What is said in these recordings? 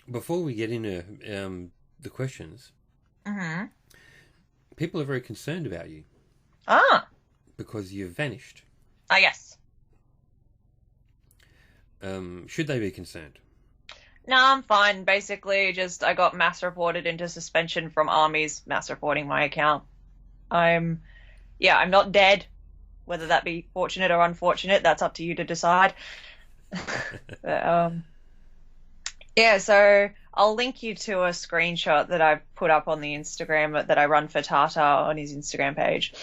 Before we get into the questions, Mm-hmm. people are very concerned about you Ah. because you've vanished. Ah, yes. Should they be concerned? No, I'm fine. Basically, just I got mass reported into suspension from armies mass reporting my account. I'm, yeah, I'm not dead. Whether that be fortunate or unfortunate, that's up to you to decide. But, yeah, so I'll link you to a screenshot that I've put up on the Instagram that I run for Tata on his Instagram page.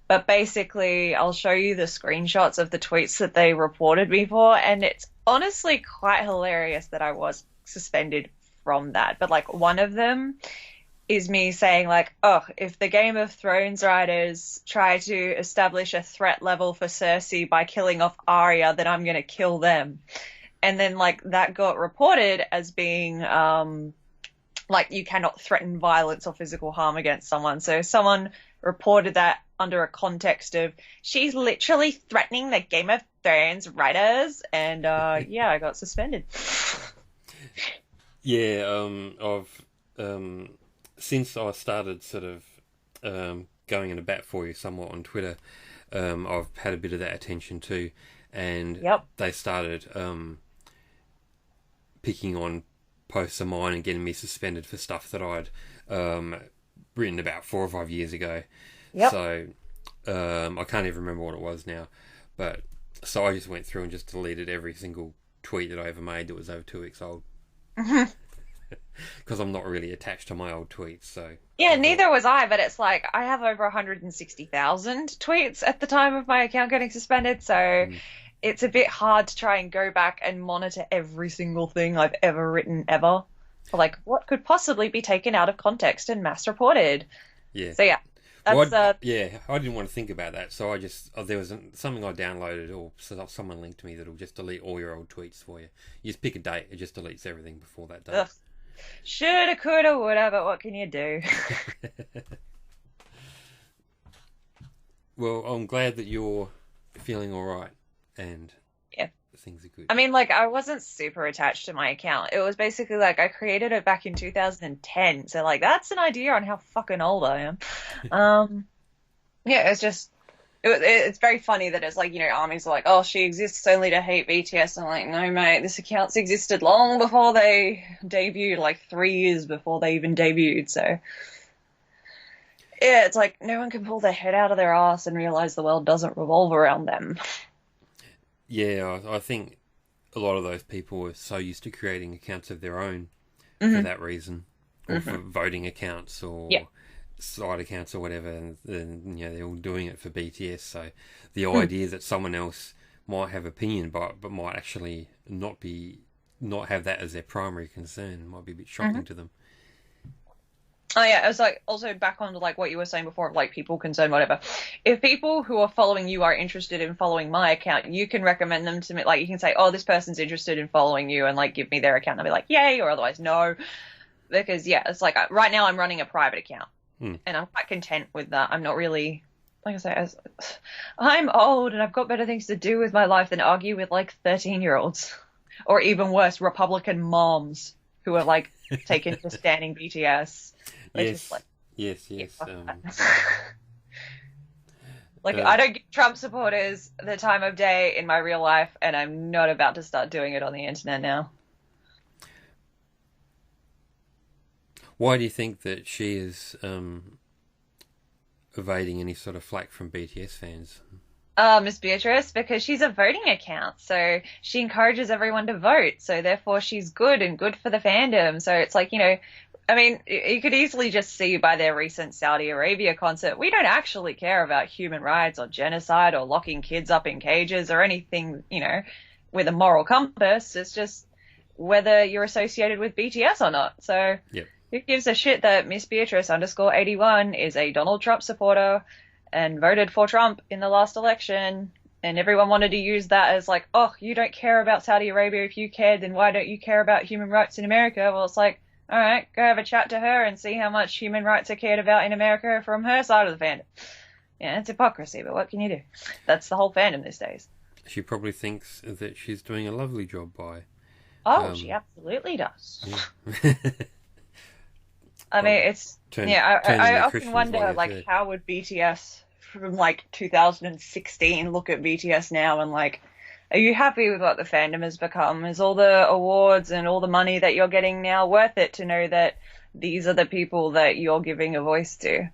But basically, I'll show you the screenshots of the tweets that they reported me for, and it's honestly quite hilarious that I was suspended from that. But like one of them is me saying like, oh, if the Game of Thrones writers try to establish a threat level for Cersei by killing off Arya, then I'm gonna kill them. And then like that got reported as being like you cannot threaten violence or physical harm against someone. So someone reported that under a context of she's literally threatening the Game of Thrones writers, and yeah, I got suspended. Yeah, I've since I started sort of going in a bat for you somewhat on Twitter, I've had a bit of that attention too, and Yep. they started picking on posts of mine and getting me suspended for stuff that I'd written about 4 or 5 years ago. Yep. So I can't even remember what it was now, but so I just went through and just deleted every single tweet that I ever made that was over 2 weeks old because I'm not really attached to my old tweets. So Yeah, I thought, neither was I, but it's like I have over 160,000 tweets at the time of my account getting suspended, so mm, it's a bit hard to try and go back and monitor every single thing I've ever written ever. Like, what could possibly be taken out of context and mass reported? yeah. So yeah, Well, that's yeah, I didn't want to think about that, so I just there was something I downloaded or someone linked to me that'll just delete all your old tweets for you. You just pick a date, it just deletes everything before that date. ugh. Shoulda, coulda, woulda, but what can you do? Well, I'm glad that you're feeling all right and Yeah. things are good. I mean, like, I wasn't super attached to my account. It was basically like I created it back in 2010. So, like, that's an idea on how fucking old I am. Um, yeah, it's just, it's very funny that it's like, armies are like, oh, she exists only to hate BTS. I'm like, no, mate, this account's existed long before they debuted, like 3 years before they even debuted. So, yeah, it's like no one can pull their head out of their ass and realize the world doesn't revolve around them. Yeah, I think a lot of those people are so used to creating accounts of their own for Hmm. that reason, or for Hmm. voting accounts Yeah. or side accounts or whatever, and then they're all doing it for BTS. So the Mm. idea that someone else might have opinion, but might actually not have that as their primary concern might be a bit shocking Mhm. to them. Oh yeah, it's like also back on to like what you were saying before of like people concerned, whatever. If people who are following you are interested in following my account, you can recommend them to me. Like you can say, oh, this person's interested in following you, and like give me their account. And I'll be like, yay, or otherwise no, because yeah, it's like right now I'm running a private account, Hmm. and I'm quite content with that. I'm not really like I say, I'm old and I've got better things to do with my life than argue with like 13-year-olds, or even worse, Republican moms who are like taken to standing BTS. They're just Yes, like. yes, Yeah, yes. fuck that. Like, Uh, I don't give Trump supporters the time of day in my real life, and I'm not about to start doing it on the internet now. why do you think that she is evading any sort of flack from BTS fans? Miss Beatrice, because she's a voting account, so she encourages everyone to vote, so therefore she's good and good for the fandom. So it's like, I mean, you could easily just see by their recent Saudi Arabia concert, we don't actually care about human rights or genocide or locking kids up in cages or anything, with a moral compass. It's just whether you're associated with BTS or not. So Yep. who gives a shit that Miss Beatrice underscore 81 is a Donald Trump supporter and voted for Trump in the last election? And everyone wanted to use that as like, oh, you don't care about Saudi Arabia. If you cared, then why don't you care about human rights in America? Well, it's like, all right, go have a chat to her and see how much human rights are cared about in America from her side of the fandom. Yeah, it's hypocrisy, but what can you do? That's the whole fandom these days. She probably thinks that she's doing a lovely job by Oh, she absolutely does. Yeah. I mean, it's I often wonder, like, there. how would BTS from like 2016 look at BTS now and like, are you happy with what the fandom has become? Is all the awards and all the money that you're getting now worth it to know that these are the people that you're giving a voice to?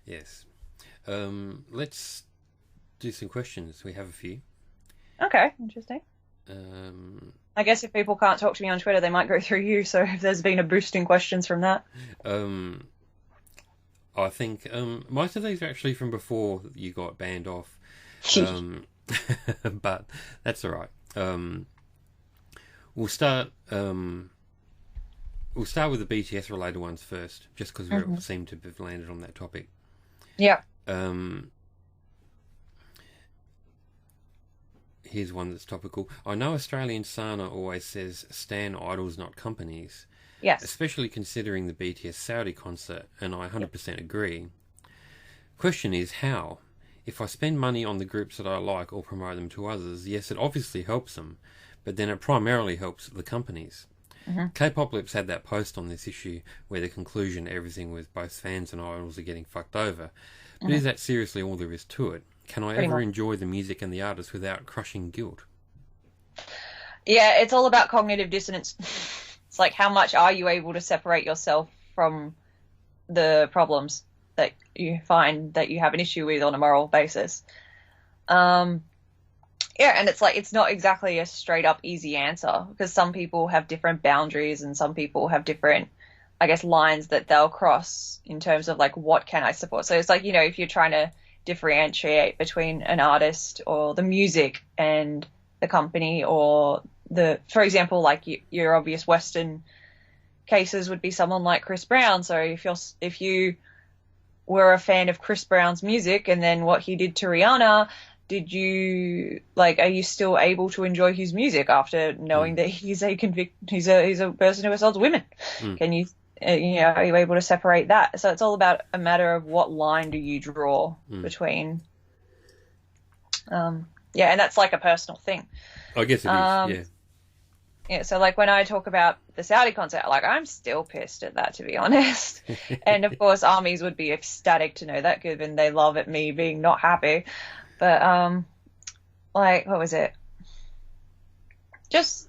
Yes. Let's do some questions. We have a few. Okay, interesting. I guess if people can't talk to me on Twitter, they might go through you. So if there's been a boost in questions from that. I think most of these are actually from before you got banned off. But that's all right. We'll start with the BTS related ones first, just because we seem to have landed on that topic. Yeah. Here's one that's topical. I know AustralianSana always says stan idols, not companies. Yes. Especially considering the BTS Saudi concert, and I 100% agree. Question is, how? If I spend money on the groups that I like or promote them to others, yes, it obviously helps them, but then it primarily helps the companies. Kpopalypse had that post on this issue where the conclusion everything with both fans and idols are getting fucked over. But is that seriously all there is to it? Can I ever enjoy the music and the artist without crushing guilt? Yeah, it's all about cognitive dissonance. It's like, how much are you able to separate yourself from the problems that you find that you have an issue with on a moral basis? Yeah, and it's like, it's not exactly a straight up easy answer, because some people have different boundaries and some people have different, I guess, lines that they'll cross in terms of like, what can I support? So it's like, you know, if you're trying to differentiate between an artist or the music and the company, or for example, like your obvious Western cases would be someone like Chris Brown. So if you were a fan of Chris Brown's music and then what he did to Rihanna, are you still able to enjoy his music after knowing that he's a person who assaults women? Can you, are you able to separate that? So it's all about a matter of what line do you draw between, and that's like a personal thing. I guess it is, yeah. Yeah, so like when I talk about the Saudi concert, like I'm still pissed at that, to be honest. And of course, armies would be ecstatic to know that, given they love at me being not happy. But like, what was it? It's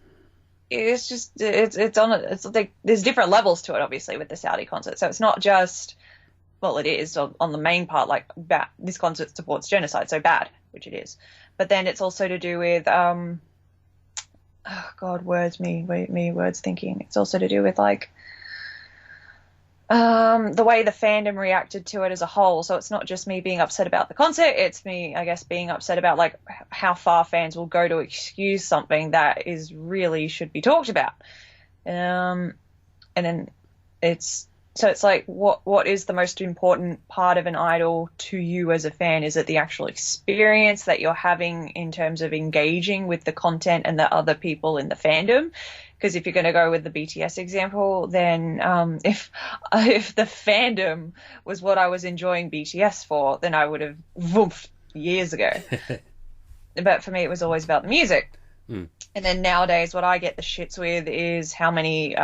like there's different levels to it, obviously, with the Saudi concert. So it's not just, well, it is on the main part, like this concert supports genocide, so bad, which it is. But then it's also to do with words thinking. It's also to do with like the way the fandom reacted to it as a whole. So it's not just me being upset about the concert, it's me, I guess, being upset about like how far fans will go to excuse something that is really should be talked about. And then it's like, what is the most important part of an idol to you as a fan? Is it the actual experience that you're having in terms of engaging with the content and the other people in the fandom? Because if you're going to go with the BTS example, then if the fandom was what I was enjoying BTS for, then I would have woofed years ago. But for me, it was always about the music. And then nowadays, what I get the shits with is how many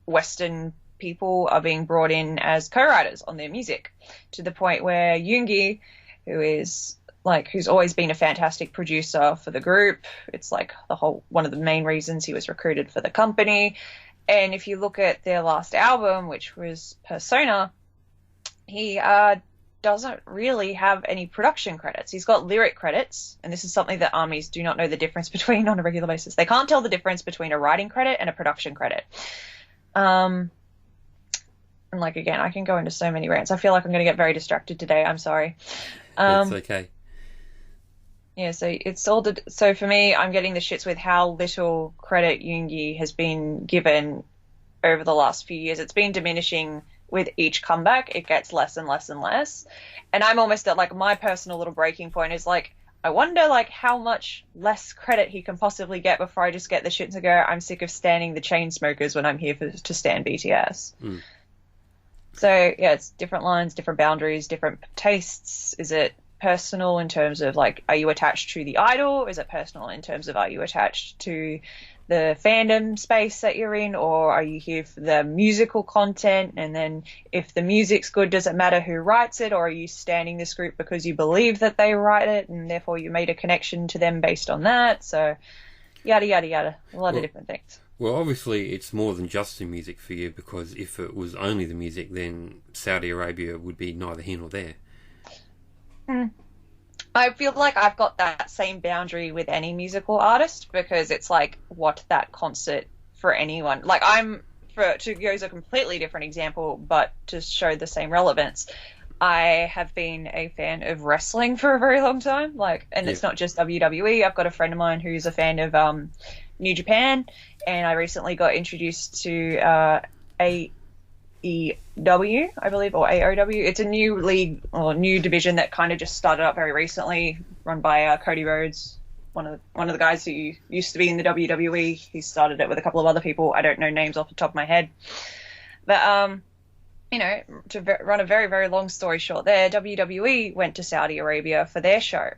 Western people are being brought in as co-writers on their music, to the point where Yoongi, who's always been a fantastic producer for the group, it's like one of the main reasons he was recruited for the company. And if you look at their last album, which was Persona, he doesn't really have any production credits. He's got lyric credits, and this is something that armies do not know the difference between on a regular basis. They can't tell the difference between a writing credit and a production credit. And like, again, I can go into so many rants. I feel like I'm going to get very distracted today. I'm sorry. It's okay. Yeah, so for me, I'm getting the shits with how little credit Yoongi has been given over the last few years. It's been diminishing with each comeback. It gets less and less and less. And I'm almost at like my personal little breaking point is like, I wonder like how much less credit he can possibly get before I just get the shits and go, I'm sick of standing the chain smokers when I'm here to stand BTS. So yeah, it's different lines, different boundaries, different tastes. Is it personal in terms of like, are you attached to the idol? Is it personal in terms of, are you attached to the fandom space that you're in, or are you here for the musical content? And then if the music's good, does it matter who writes it, or are you standing this group because you believe that they write it and therefore you made a connection to them based on that? So yada yada yada, a lot of different things. Well, obviously it's more than just the music for you, because if it was only the music, then Saudi Arabia would be neither here nor there. I feel like I've got that same boundary with any musical artist, because it's like, what that concert for anyone. Like, to use a completely different example, but to show the same relevance, I have been a fan of wrestling for a very long time. And it's not just WWE. I've got a friend of mine who's a fan of New Japan, and I recently got introduced to AEW, I believe, or AOW. It's a new league or new division that kind of just started up very recently, run by Cody Rhodes, one of the guys who used to be in the WWE. He started it with a couple of other people. I don't know names off the top of my head, but to run a very, very long story short, there, WWE went to Saudi Arabia for their show,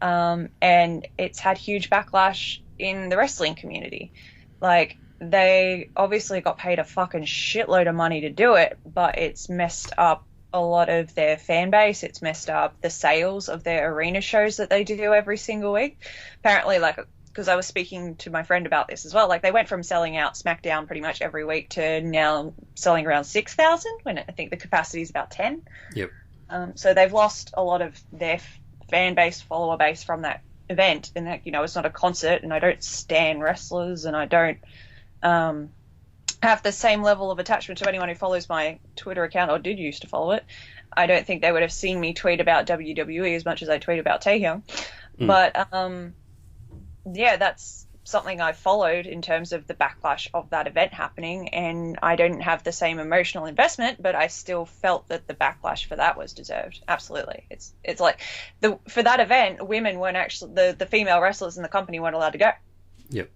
and it's had huge backlash in the wrestling community. Like, they obviously got paid a fucking shitload of money to do it, but it's messed up a lot of their fan base. It's messed up the sales of their arena shows that they do every single week. Apparently, because I was speaking to my friend about this as well, they went from selling out SmackDown pretty much every week to now selling around 6,000, when I think the capacity is about 10. Yep. So they've lost a lot of their fan base, follower base from that event, and that, it's not a concert, and I don't stan wrestlers, and I don't have the same level of attachment to anyone who follows my Twitter account, or did used to follow it. I don't think they would have seen me tweet about WWE as much as I tweet about Taehyung. But that's something I followed in terms of the backlash of that event happening, and I didn't have the same emotional investment, but I still felt that the backlash for that was deserved. Absolutely. It's like for that event, women weren't actually, the female wrestlers in the company weren't allowed to go. Yep.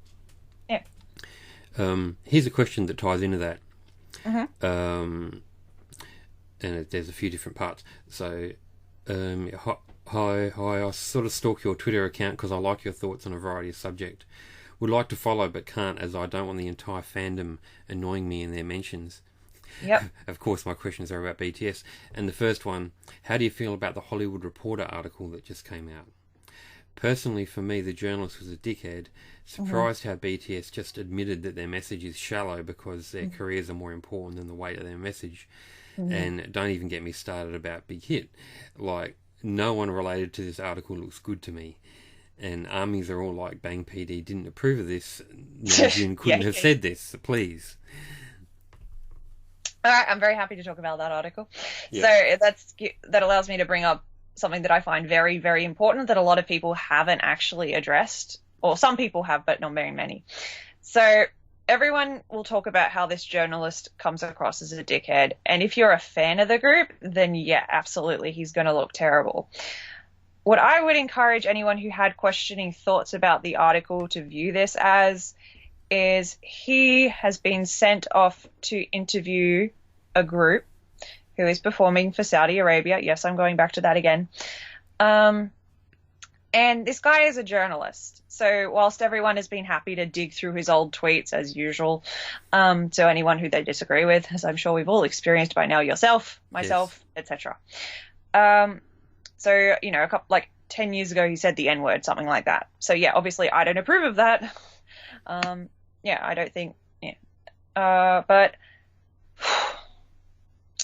Yeah. Here's a question that ties into that. Mm-hmm. And there's a few different parts. So, hi, I sort of stalk your Twitter account because I like your thoughts on a variety of subjects. Would like to follow but can't, as I don't want the entire fandom annoying me in their mentions. Yep. Of course, my questions are about BTS. And the first one, how do you feel about the Hollywood Reporter article that just came out? Personally, for me, the journalist was a dickhead. Surprised how BTS just admitted that their message is shallow because their careers are more important than the weight of their message. And don't even get me started about Big Hit. No one related to this article looks good to me. And armies are all like, Bang PD didn't approve of this. Namjoon couldn't have said this, so please. All right, I'm very happy to talk about that article. Yeah. So that allows me to bring up something that I find very, very important that a lot of people haven't actually addressed, or some people have, but not very many. So everyone will talk about how this journalist comes across as a dickhead, and if you're a fan of the group, then yeah, absolutely, he's going to look terrible. What I would encourage anyone who had questioning thoughts about the article to view this as is he has been sent off to interview a group who is performing for Saudi Arabia. Yes, I'm going back to that again. And this guy is a journalist. So whilst everyone has been happy to dig through his old tweets as usual, to anyone who they disagree with, as I'm sure we've all experienced by now, yourself, myself, etc. So, a couple, 10 years ago, he said the N-word, something like that. So yeah, obviously I don't approve of that. I don't think, but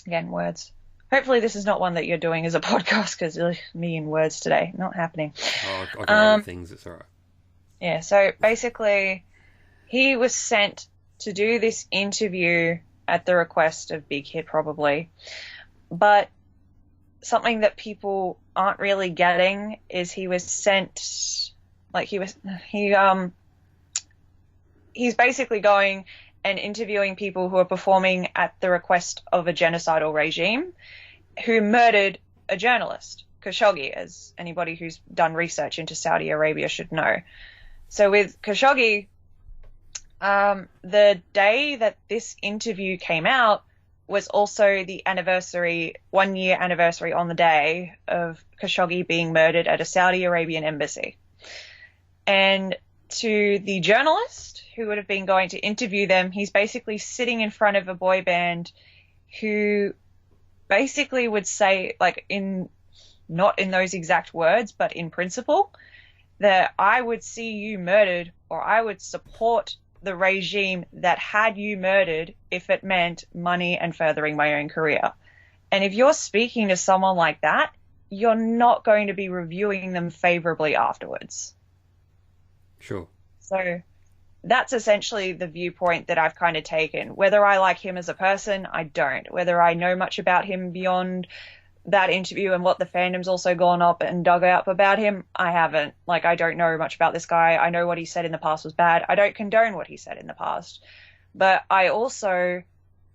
again, words. Hopefully this is not one that you're doing as a podcast, because me and words today, not happening. Oh, I can remember things, it's all right. Yeah, so basically he was sent to do this interview at the request of Big Hit probably, but something that people aren't really getting is he was sent, he's basically going and interviewing people who are performing at the request of a genocidal regime who murdered a journalist, Khashoggi, as anybody who's done research into Saudi Arabia should know. So with Khashoggi, the day that this interview came out, was also the 1-year anniversary on the day of Khashoggi being murdered at a Saudi Arabian embassy. And to the journalist who would have been going to interview them, he's basically sitting in front of a boy band who basically would say, like, not in those exact words, but in principle, that I would see you murdered, or I would support the regime that had you murdered if it meant money and furthering my own career. And if you're speaking to someone like that, you're not going to be reviewing them favorably afterwards. Sure. So that's essentially the viewpoint that I've kind of taken. Whether I like him as a person, I don't. Whether I know much about him beyond that interview and what the fandom's also gone up and dug up about him, I haven't. Like, I don't know much about this guy. I know what he said in the past was bad. I don't condone what he said in the past. But I also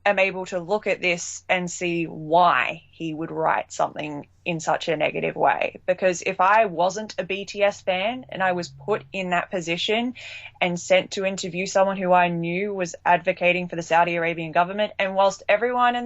am able to look at this and see why he would write something in such a negative way. Because if I wasn't a BTS fan and I was put in that position and sent to interview someone who I knew was advocating for the Saudi Arabian government, and whilst everyone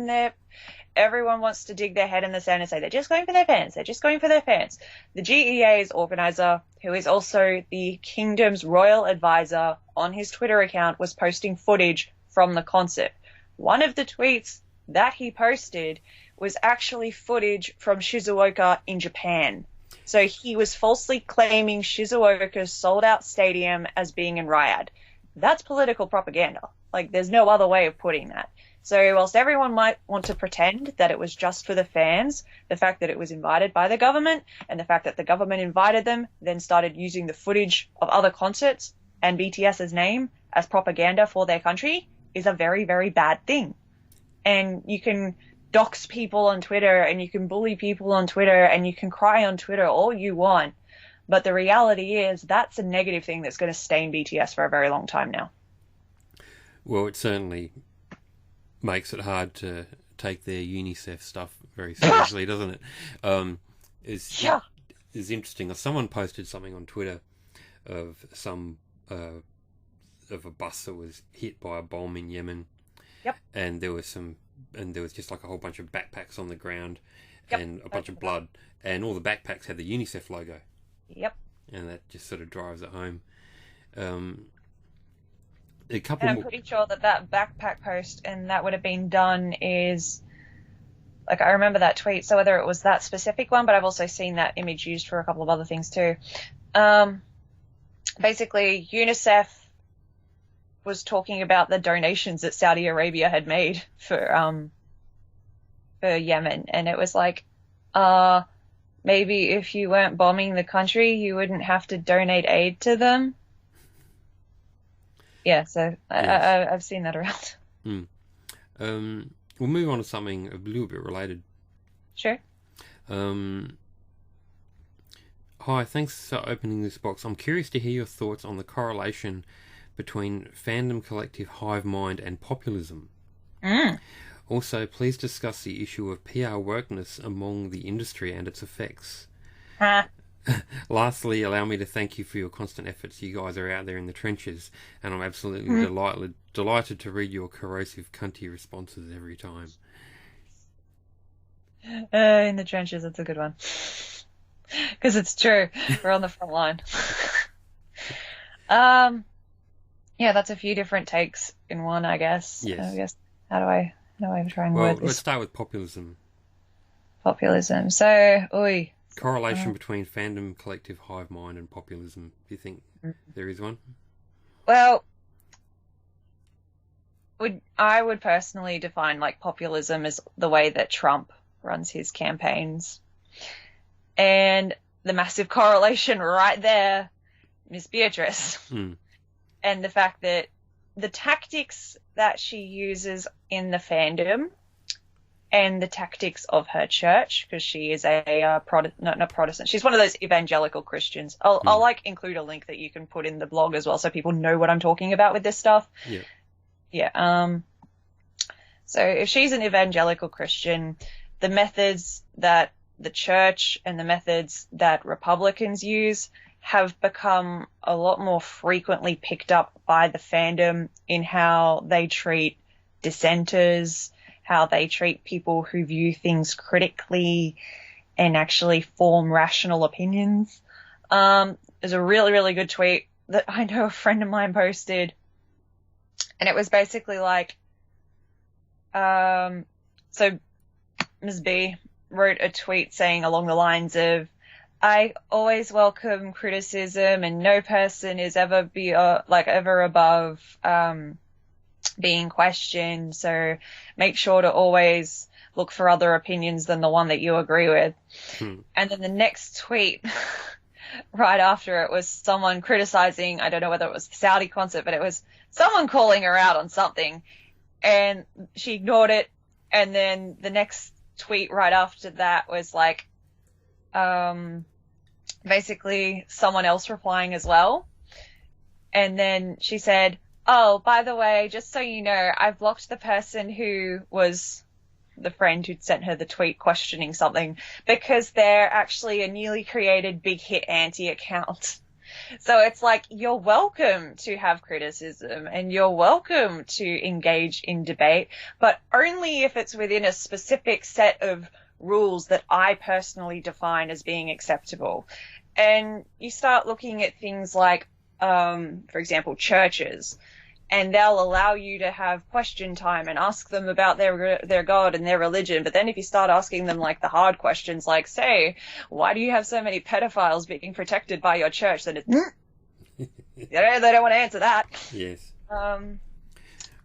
wants to dig their head in the sand and say they're just going for their fans, they're just going for their fans, the GEA's organizer, who is also the kingdom's royal advisor, on his Twitter account was posting footage from the concert. One of the tweets that he posted was actually footage from Shizuoka in Japan. So he was falsely claiming Shizuoka's sold-out stadium as being in Riyadh. That's political propaganda. Like, there's no other way of putting that. So whilst everyone might want to pretend that it was just for the fans, the fact that it was invited by the government and the fact that the government invited them, then started using the footage of other concerts and BTS's name as propaganda for their country is a very, very bad thing. And you can dox people on Twitter and you can bully people on Twitter and you can cry on Twitter all you want. But the reality is that's a negative thing that's going to stain BTS for a very long time now. Well, it certainly makes it hard to take their UNICEF stuff very seriously, doesn't it? It's interesting. Someone posted something on Twitter of some of a bus that was hit by a bomb in Yemen. Yep. And there was just like a whole bunch of backpacks on the ground, yep, and a bunch of blood, and all the backpacks had the UNICEF logo. Yep. And that just sort of drives it home. And I'm pretty sure that backpack post, and that would have been done, is, like, I remember that tweet, so whether it was that specific one, but I've also seen that image used for a couple of other things too. Basically, UNICEF was talking about the donations that Saudi Arabia had made for Yemen, and it was like, maybe if you weren't bombing the country, you wouldn't have to donate aid to them. Yeah, so yes. I've seen that around. We'll move on to something a little bit related. Sure. Hi, thanks for opening this box. I'm curious to hear your thoughts on the correlation between fandom collective hive mind and populism. Also, please discuss the issue of PR wokeness among the industry and its effects. Lastly, allow me to thank you for your constant efforts. You guys are out there in the trenches, and I'm absolutely delighted to read your corrosive cunty responses every time. In the trenches, that's a good one. Because it's true. We're on the front line. Yeah, that's a few different takes in one, I guess. Yes. I guess, how do I try and word this? Let's start with populism. Populism. So, correlation between fandom, collective hive mind, and populism. Do you think there is one? Well, I would personally define, like, populism as the way that Trump runs his campaigns. And the massive correlation right there, Miss Beatrice. And the fact that the tactics that she uses in the fandom and the tactics of her church, because she is a not Protestant. She's one of those evangelical Christians. I'll like include a link that you can put in the blog as well, so people know what I'm talking about with this stuff. Yeah. Yeah. So if she's an evangelical Christian, the methods that the church and the methods that Republicans use have become a lot more frequently picked up by the fandom in how they treat dissenters, how they treat people who view things critically and actually form rational opinions. There's a really, really good tweet that I know a friend of mine posted, and it was basically like, so Ms. B wrote a tweet saying along the lines of, I always welcome criticism and no person is ever ever above being questioned, so make sure to always look for other opinions than the one that you agree with. And then the next tweet right after it was someone criticizing, I don't know whether it was the Saudi concert, but it was someone calling her out on something, and she ignored it. And then the next tweet right after that was like, basically someone else replying as well. And then she said, oh, by the way, just so you know, I've blocked the person who was the friend who'd sent her the tweet questioning something because they're actually a newly created big hit anti account. So it's like, you're welcome to have criticism and you're welcome to engage in debate, but only if it's within a specific set of rules that I personally define as being acceptable. And you start looking at things like, for example, churches, and they'll allow you to have question time and ask them about their God and their religion. But then if you start asking them like the hard questions, like, say, why do you have so many pedophiles being protected by your church? Then it's, they don't want to answer that. Yes.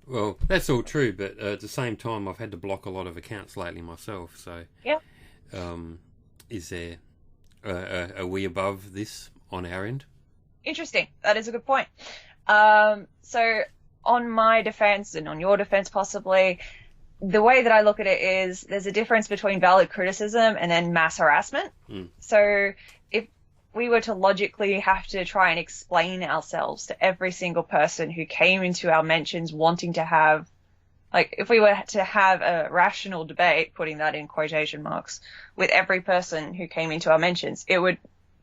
Well, that's all true, but at the same time, I've had to block a lot of accounts lately myself. So, yeah. Is there, are we above this on our end? Interesting. That is a good point. So on my defense and on your defense possibly, the way that I look at it is there's a difference between valid criticism and then mass harassment. So if we were to logically have to try and explain ourselves to every single person who came into our mentions wanting to have, like, if we were to have a rational debate, putting that in quotation marks, with every person who came into our mentions, it would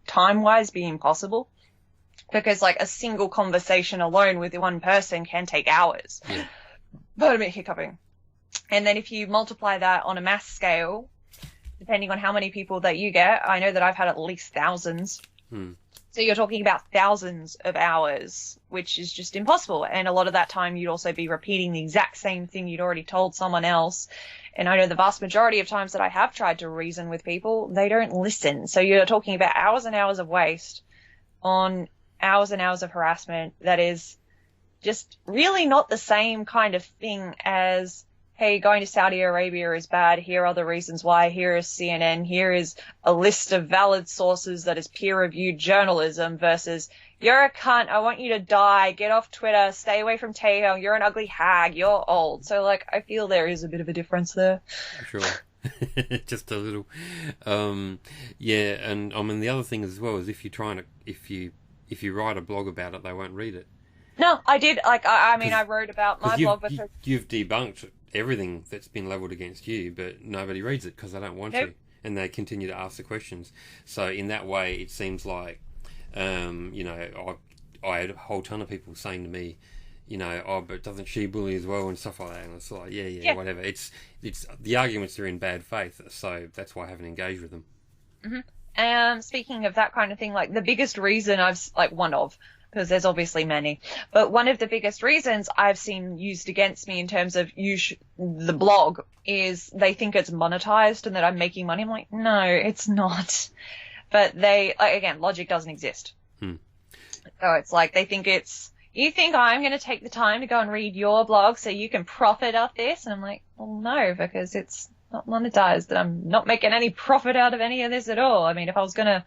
time-wise be impossible. Because, like, a single conversation alone with one person can take hours. Yeah. Pardon me, hiccuping. And then if you multiply that on a mass scale, depending on how many people that you get, I know that I've had at least thousands. So you're talking about thousands of hours, which is just impossible. And a lot of that time you'd also be repeating the exact same thing you'd already told someone else. And I know the vast majority of times that I have tried to reason with people, they don't listen. So you're talking about hours and hours of waste on hours and hours of harassment that is just really not the same kind of thing as, hey, going to Saudi Arabia is bad, here are the reasons why, here is CNN, here is a list of valid sources that is peer-reviewed journalism, versus, you're a cunt, I want you to die, get off Twitter, stay away from Taeyong, you're an ugly hag, you're old. So, like, I feel there is a bit of a difference there. Sure. Just a little. Yeah, and I mean, the other thing as well is if you write a blog about it, they won't read it. No, I did. Like, I mean, I wrote about my blog because you've debunked everything that's been levelled against you, but nobody reads it because they don't want to, and they continue to ask the questions. So in that way, it seems like, you know, I had a whole ton of people saying to me, you know, oh, but doesn't she bully as well and stuff like that? And it's like, yeah, whatever. It's the arguments are in bad faith, so that's why I haven't engaged with them. Speaking of that kind of thing, like the biggest reason because there's obviously many, but one of the biggest reasons I've seen used against me in terms of the blog is they think it's monetized and that I'm making money. I'm like, no, it's not. But again, logic doesn't exist. So it's like they think you think I'm going to take the time to go and read your blog so you can profit off this? And I'm like, well, no, because it's not monetized. I'm not making any profit out of any of this at all. I mean, if I was going to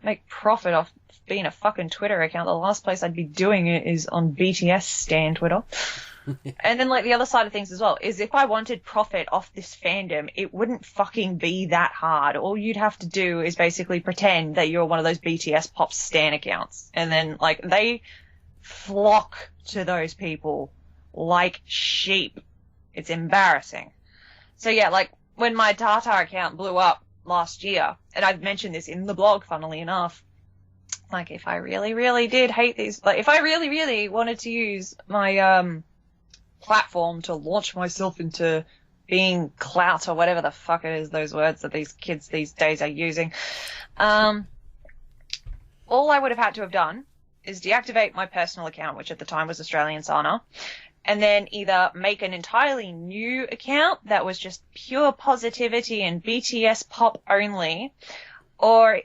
make profit off being a fucking Twitter account, the last place I'd be doing it is on BTS Stan Twitter. And then, like, the other side of things as well is if I wanted profit off this fandom, it wouldn't fucking be that hard. All you'd have to do is basically pretend that you're one of those BTS Pop Stan accounts. And then, like, they flock to those people like sheep. It's embarrassing. So yeah, like when my Tata account blew up last year, and I've mentioned this in the blog, funnily enough, like if I really, really did hate these, like if I really, really wanted to use my platform to launch myself into being clout or whatever the fuck it is, those words that these kids these days are using. All I would have had to have done is deactivate my personal account, which at the time was AustralianSana, and then either make an entirely new account that was just pure positivity and BTS pop only, or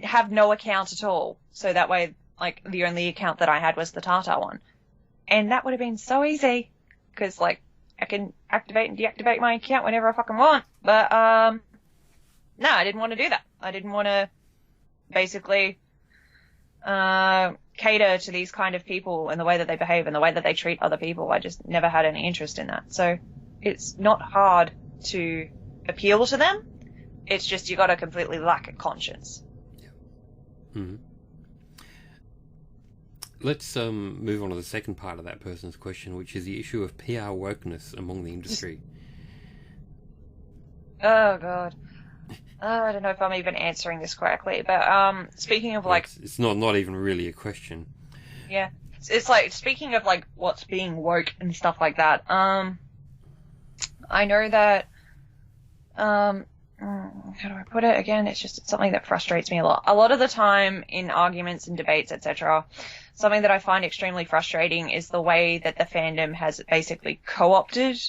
have no account at all. So that way, like, the only account that I had was the Tata one. And that would have been so easy, because, like, I can activate and deactivate my account whenever I fucking want. But, no, I didn't want to do that. I didn't want to basically cater to these kind of people and the way that they behave and the way that they treat other people. I just never had any interest in that. So it's not hard to appeal to them. It's just you got to completely lack a conscience. Yeah. Mm-hmm. Let's move on to the second part of that person's question, which is the issue of PR wokeness among the industry. Oh, God. I don't know if I'm even answering this correctly, but speaking of, like... It's not even really a question. Yeah. It's like, speaking of, like, what's being woke and stuff like that, I know that... how do I put it again? It's something that frustrates me a lot. A lot of the time in arguments and debates, etc., something that I find extremely frustrating is the way that the fandom has basically co-opted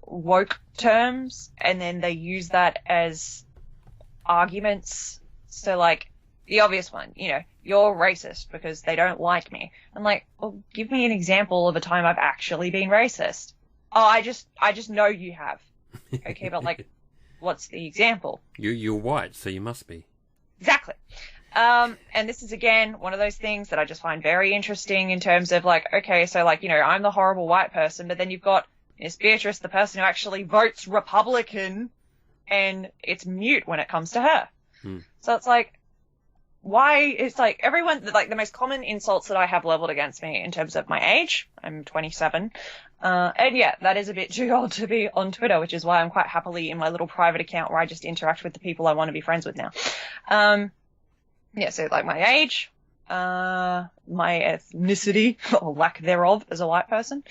woke terms, and then they use that as arguments. So, like, the obvious one, you know, you're racist because they don't like me. I'm like, well, give me an example of a time I've actually been racist. Oh, I just know you have. Okay, but, like, what's the example? You're white, so you must be. Exactly. And this is, again, one of those things that I just find very interesting in terms of, like, okay, so, like, you know, I'm the horrible white person, but then you've got Miss Beatrice, the person who actually votes Republican, and it's mute when it comes to her. So it's like, why? It's like everyone, like, the most common insults that I have leveled against me in terms of my age, I'm 27, and yeah, that is a bit too old to be on Twitter, which is why I'm quite happily in my little private account where I just interact with the people I want to be friends with now. Yeah, so, like, my age, my ethnicity, or lack thereof as a white person,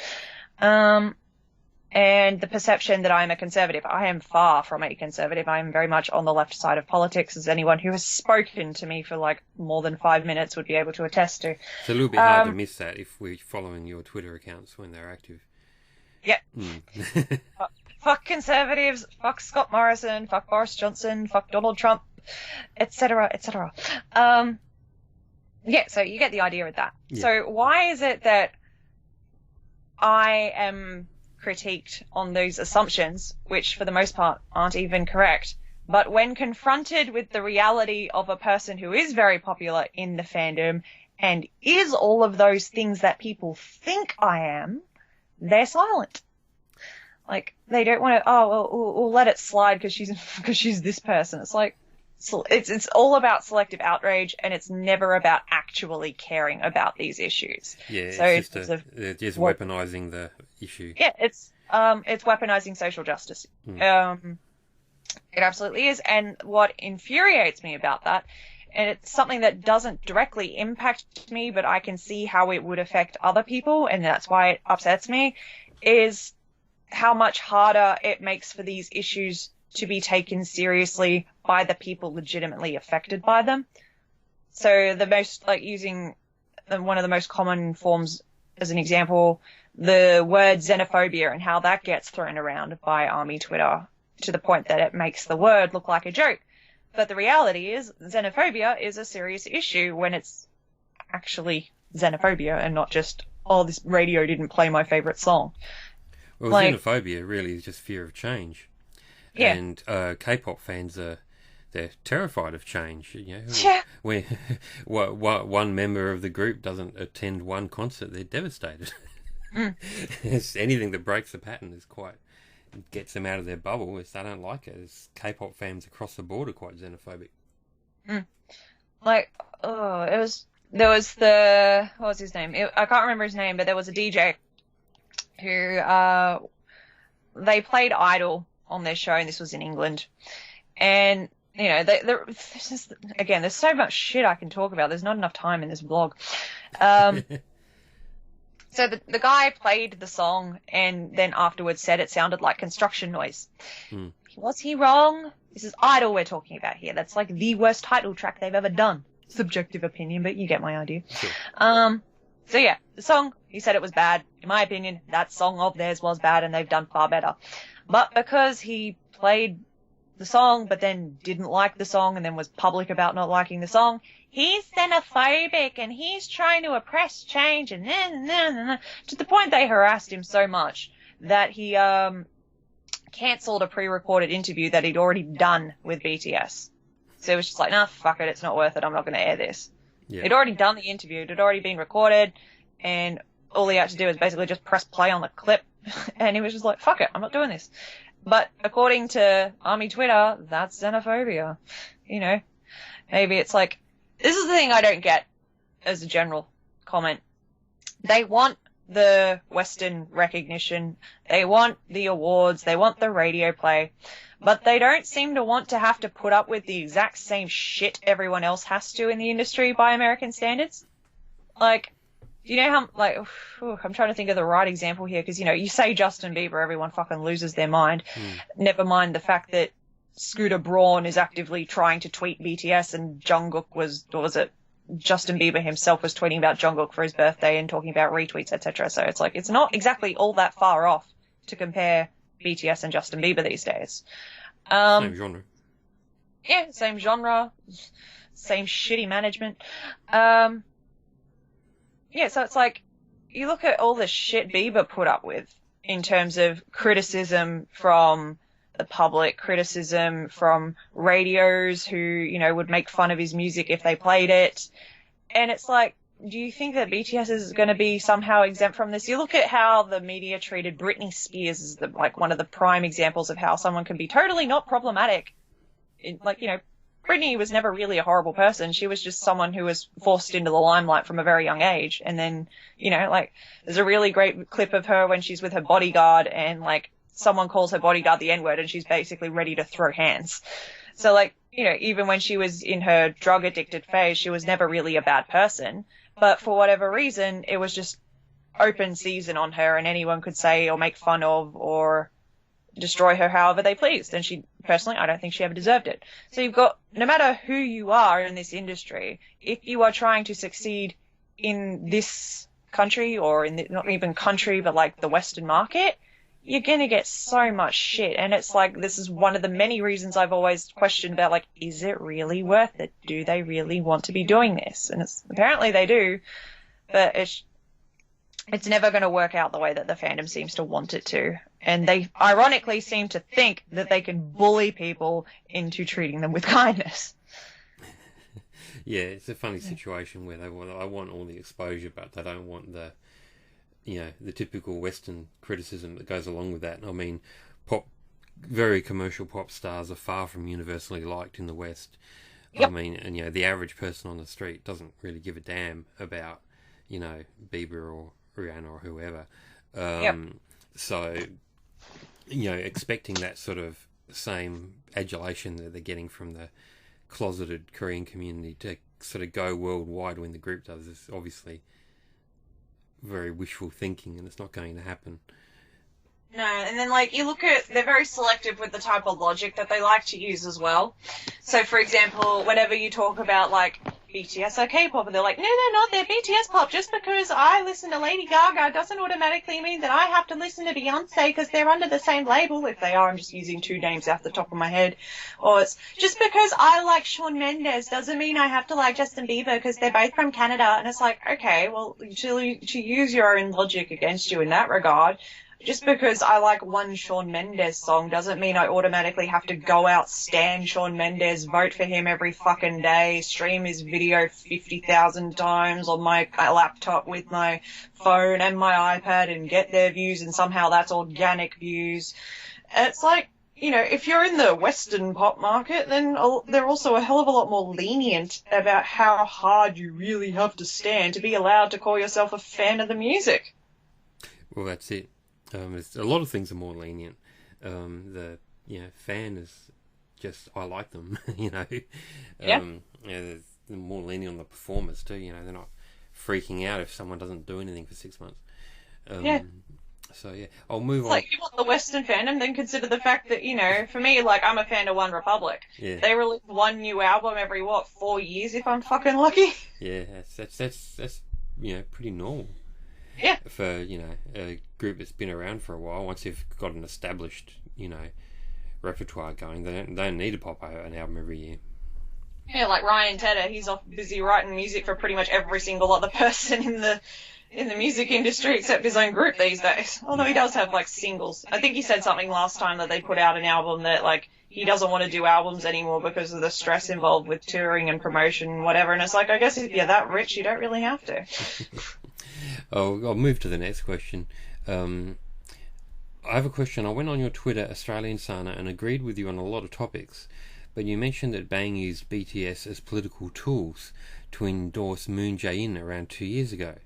and the perception that I am a conservative. I am far from a conservative. I am very much on the left side of politics, as anyone who has spoken to me for, like, more than 5 minutes would be able to attest to. It's a little bit hard to miss that if we're following your Twitter accounts when they're active. Yeah. Fuck conservatives, fuck Scott Morrison, fuck Boris Johnson, fuck Donald Trump, etc., etc. Yeah, so you get the idea of that. Yeah. So why is it that I am critiqued on those assumptions, which for the most part aren't even correct, but when confronted with the reality of a person who is very popular in the fandom and is all of those things that people think I am, they're silent. Like, they don't want to, oh, well, we'll let it slide because she's this person. It's like, it's all about selective outrage, and it's never about actually caring about these issues. Yeah, so it's just weaponizing the issue. Yeah, it's weaponizing social justice. It absolutely is. And what infuriates me about that, and it's something that doesn't directly impact me, but I can see how it would affect other people, and that's why it upsets me, is how much harder it makes for these issues to be taken seriously by the people legitimately affected by them. So the most, like, using one of the most common forms as an example, the word xenophobia and how that gets thrown around by ARMY Twitter to the point that it makes the word look like a joke. But the reality is xenophobia is a serious issue when it's actually xenophobia and not just, oh, this radio didn't play my favorite song. Well, like, xenophobia really is just fear of change. Yeah. And K-pop fans they're terrified of change. You know, yeah. When one member of the group doesn't attend one concert, they're devastated. It's anything that breaks the pattern gets them out of their bubble. If they don't like it, K-pop fans across the board are quite xenophobic. Like, there was what was his name? I can't remember his name, but there was a DJ who they played Idol on their show, and this was in England. And, you know, there's so much shit I can talk about. There's not enough time in this blog. So the guy played the song and then afterwards said it sounded like construction noise. Was he wrong? This is Idol we're talking about here. That's like the worst title track they've ever done. Subjective opinion, but you get my idea. Sure. So yeah, the song, he said it was bad. In my opinion, that song of theirs was bad and they've done far better. But because he played the song but then didn't like the song and then was public about not liking the song, he's xenophobic and he's trying to oppress change and to the point they harassed him so much that he cancelled a pre-recorded interview that he'd already done with BTS. So it was just like, nah, fuck it, it's not worth it, I'm not going to air this. Yeah. He'd already done the interview, it had already been recorded, and all he had to do was basically just press play on the clip, and he was just like, fuck it, I'm not doing this. But according to Army Twitter, that's xenophobia. You know, maybe it's like, this is the thing I don't get as a general comment. They want the Western recognition, they want the awards, they want the radio play, but they don't seem to want to have to put up with the exact same shit everyone else has to in the industry by American standards. Like, do you know how, like, I'm trying to think of the right example here, because, you know, you say Justin Bieber, everyone fucking loses their mind. Never mind the fact that Scooter Braun is actively trying to tweet BTS and Jungkook was, what was it? Justin Bieber himself was tweeting about Jungkook for his birthday and talking about retweets, etc. So it's like, it's not exactly all that far off to compare BTS and Justin Bieber these days. Same genre. Yeah, same genre, same shitty management. Yeah, so it's like, you look at all the shit Bieber put up with in terms of criticism from the public, criticism from radios who, you know, would make fun of his music if they played it. And it's like, do you think that BTS is going to be somehow exempt from this? You look at how the media treated Britney Spears as like one of the prime examples of how someone can be totally not problematic. Like, you know, Britney was never really a horrible person. She was just someone who was forced into the limelight from a very young age. And then, you know, like, there's a really great clip of her when she's with her bodyguard and, like, someone calls her bodyguard the N-word and she's basically ready to throw hands. So, like, you know, even when she was in her drug-addicted phase, she was never really a bad person. But for whatever reason, it was just open season on her and anyone could say or make fun of or destroy her however they pleased. And she, personally, I don't think she ever deserved it. So you've got, no matter who you are in this industry, if you are trying to succeed in this country or in the, not even country, but like the Western market, you're going to get so much shit. And it's like, this is one of the many reasons I've always questioned about, like, is it really worth it? Do they really want to be doing this? And it's, apparently they do, but it's never going to work out the way that the fandom seems to want it to. And they ironically seem to think that they can bully people into treating them with kindness. Yeah, it's a funny situation where I want all the exposure, but they don't want the, you know, the typical Western criticism that goes along with that. I mean, very commercial pop stars are far from universally liked in the West. Yep. I mean, and, you know, the average person on the street doesn't really give a damn about, you know, Bieber or Rihanna or whoever. Yep. So, you know, expecting that sort of same adulation that they're getting from the closeted Korean community to sort of go worldwide when the group does is obviously very wishful thinking, and it's not going to happen. No, and then, like, you look at, they're very selective with the type of logic that they like to use as well. So, for example, whenever you talk about, like, BTS are K-pop, and they're like, no, they're not, they're BTS pop. Just because I listen to Lady Gaga doesn't automatically mean that I have to listen to Beyonce because they're under the same label. If they are, I'm just using two names off the top of my head. Or it's, just because I like Shawn Mendes doesn't mean I have to like Justin Bieber because they're both from Canada. And it's like, okay, well, to use your own logic against you in that regard, just because I like one Shawn Mendes song doesn't mean I automatically have to go out, stan Shawn Mendes, vote for him every fucking day, stream his video 50,000 times on my laptop with my phone and my iPad and get their views, and somehow that's organic views. And it's like, you know, if you're in the Western pop market, then they're also a hell of a lot more lenient about how hard you really have to stand to be allowed to call yourself a fan of the music. Well, that's it. A lot of things are more lenient. The fan is just, I like them, you know. Yeah. They're more lenient on the performers too. You know, they're not freaking out if someone doesn't do anything for 6 months. Yeah. So yeah, I'll move on. Like, if you want the Western fandom, then consider the fact that, you know, for me, like, I'm a fan of One Republic. Yeah. They release one new album every, 4 years if I'm fucking lucky? Yeah, that's you know, pretty normal. Yeah. For, you know, a group that's been around for a while, once they've got an established, you know, repertoire going, they don't need to pop out an album every year. Yeah, like Ryan Tedder, he's off busy writing music for pretty much every single other person in the music industry except his own group these days. Although he does have, like, singles. I think he said something last time that they put out an album that, like, he doesn't want to do albums anymore because of the stress involved with touring and promotion and whatever. And it's like, I guess if you're that rich, you don't really have to. I'll move to the next question. I have a question. I went on your Twitter, AustralianSana, and agreed with you on a lot of topics. But you mentioned that Bang used BTS as political tools to endorse Moon Jae-in around 2 years ago.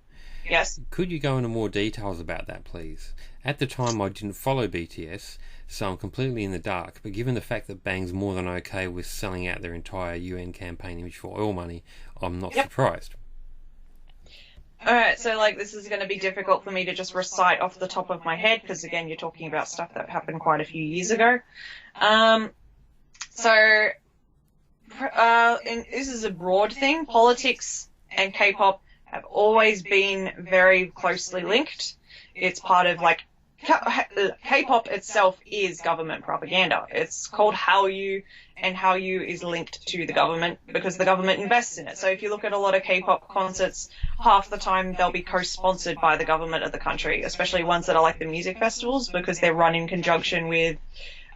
Yes. Could you go into more details about that, please? At the time, I didn't follow BTS, so I'm completely in the dark. But given the fact that Bang's more than okay with selling out their entire UN campaign image for oil money, I'm not surprised. Alright, so, like, this is going to be difficult for me to just recite off the top of my head, because, again, you're talking about stuff that happened quite a few years ago. This is a broad thing. Politics and K-pop have always been very closely linked. It's part of, like, K-pop itself is government propaganda. It's called Hallyu, and Hallyu is linked to the government because the government invests in it. So if you look at a lot of K-pop concerts, half the time they'll be co-sponsored by the government of the country, especially ones that are like the music festivals, because they're run in conjunction with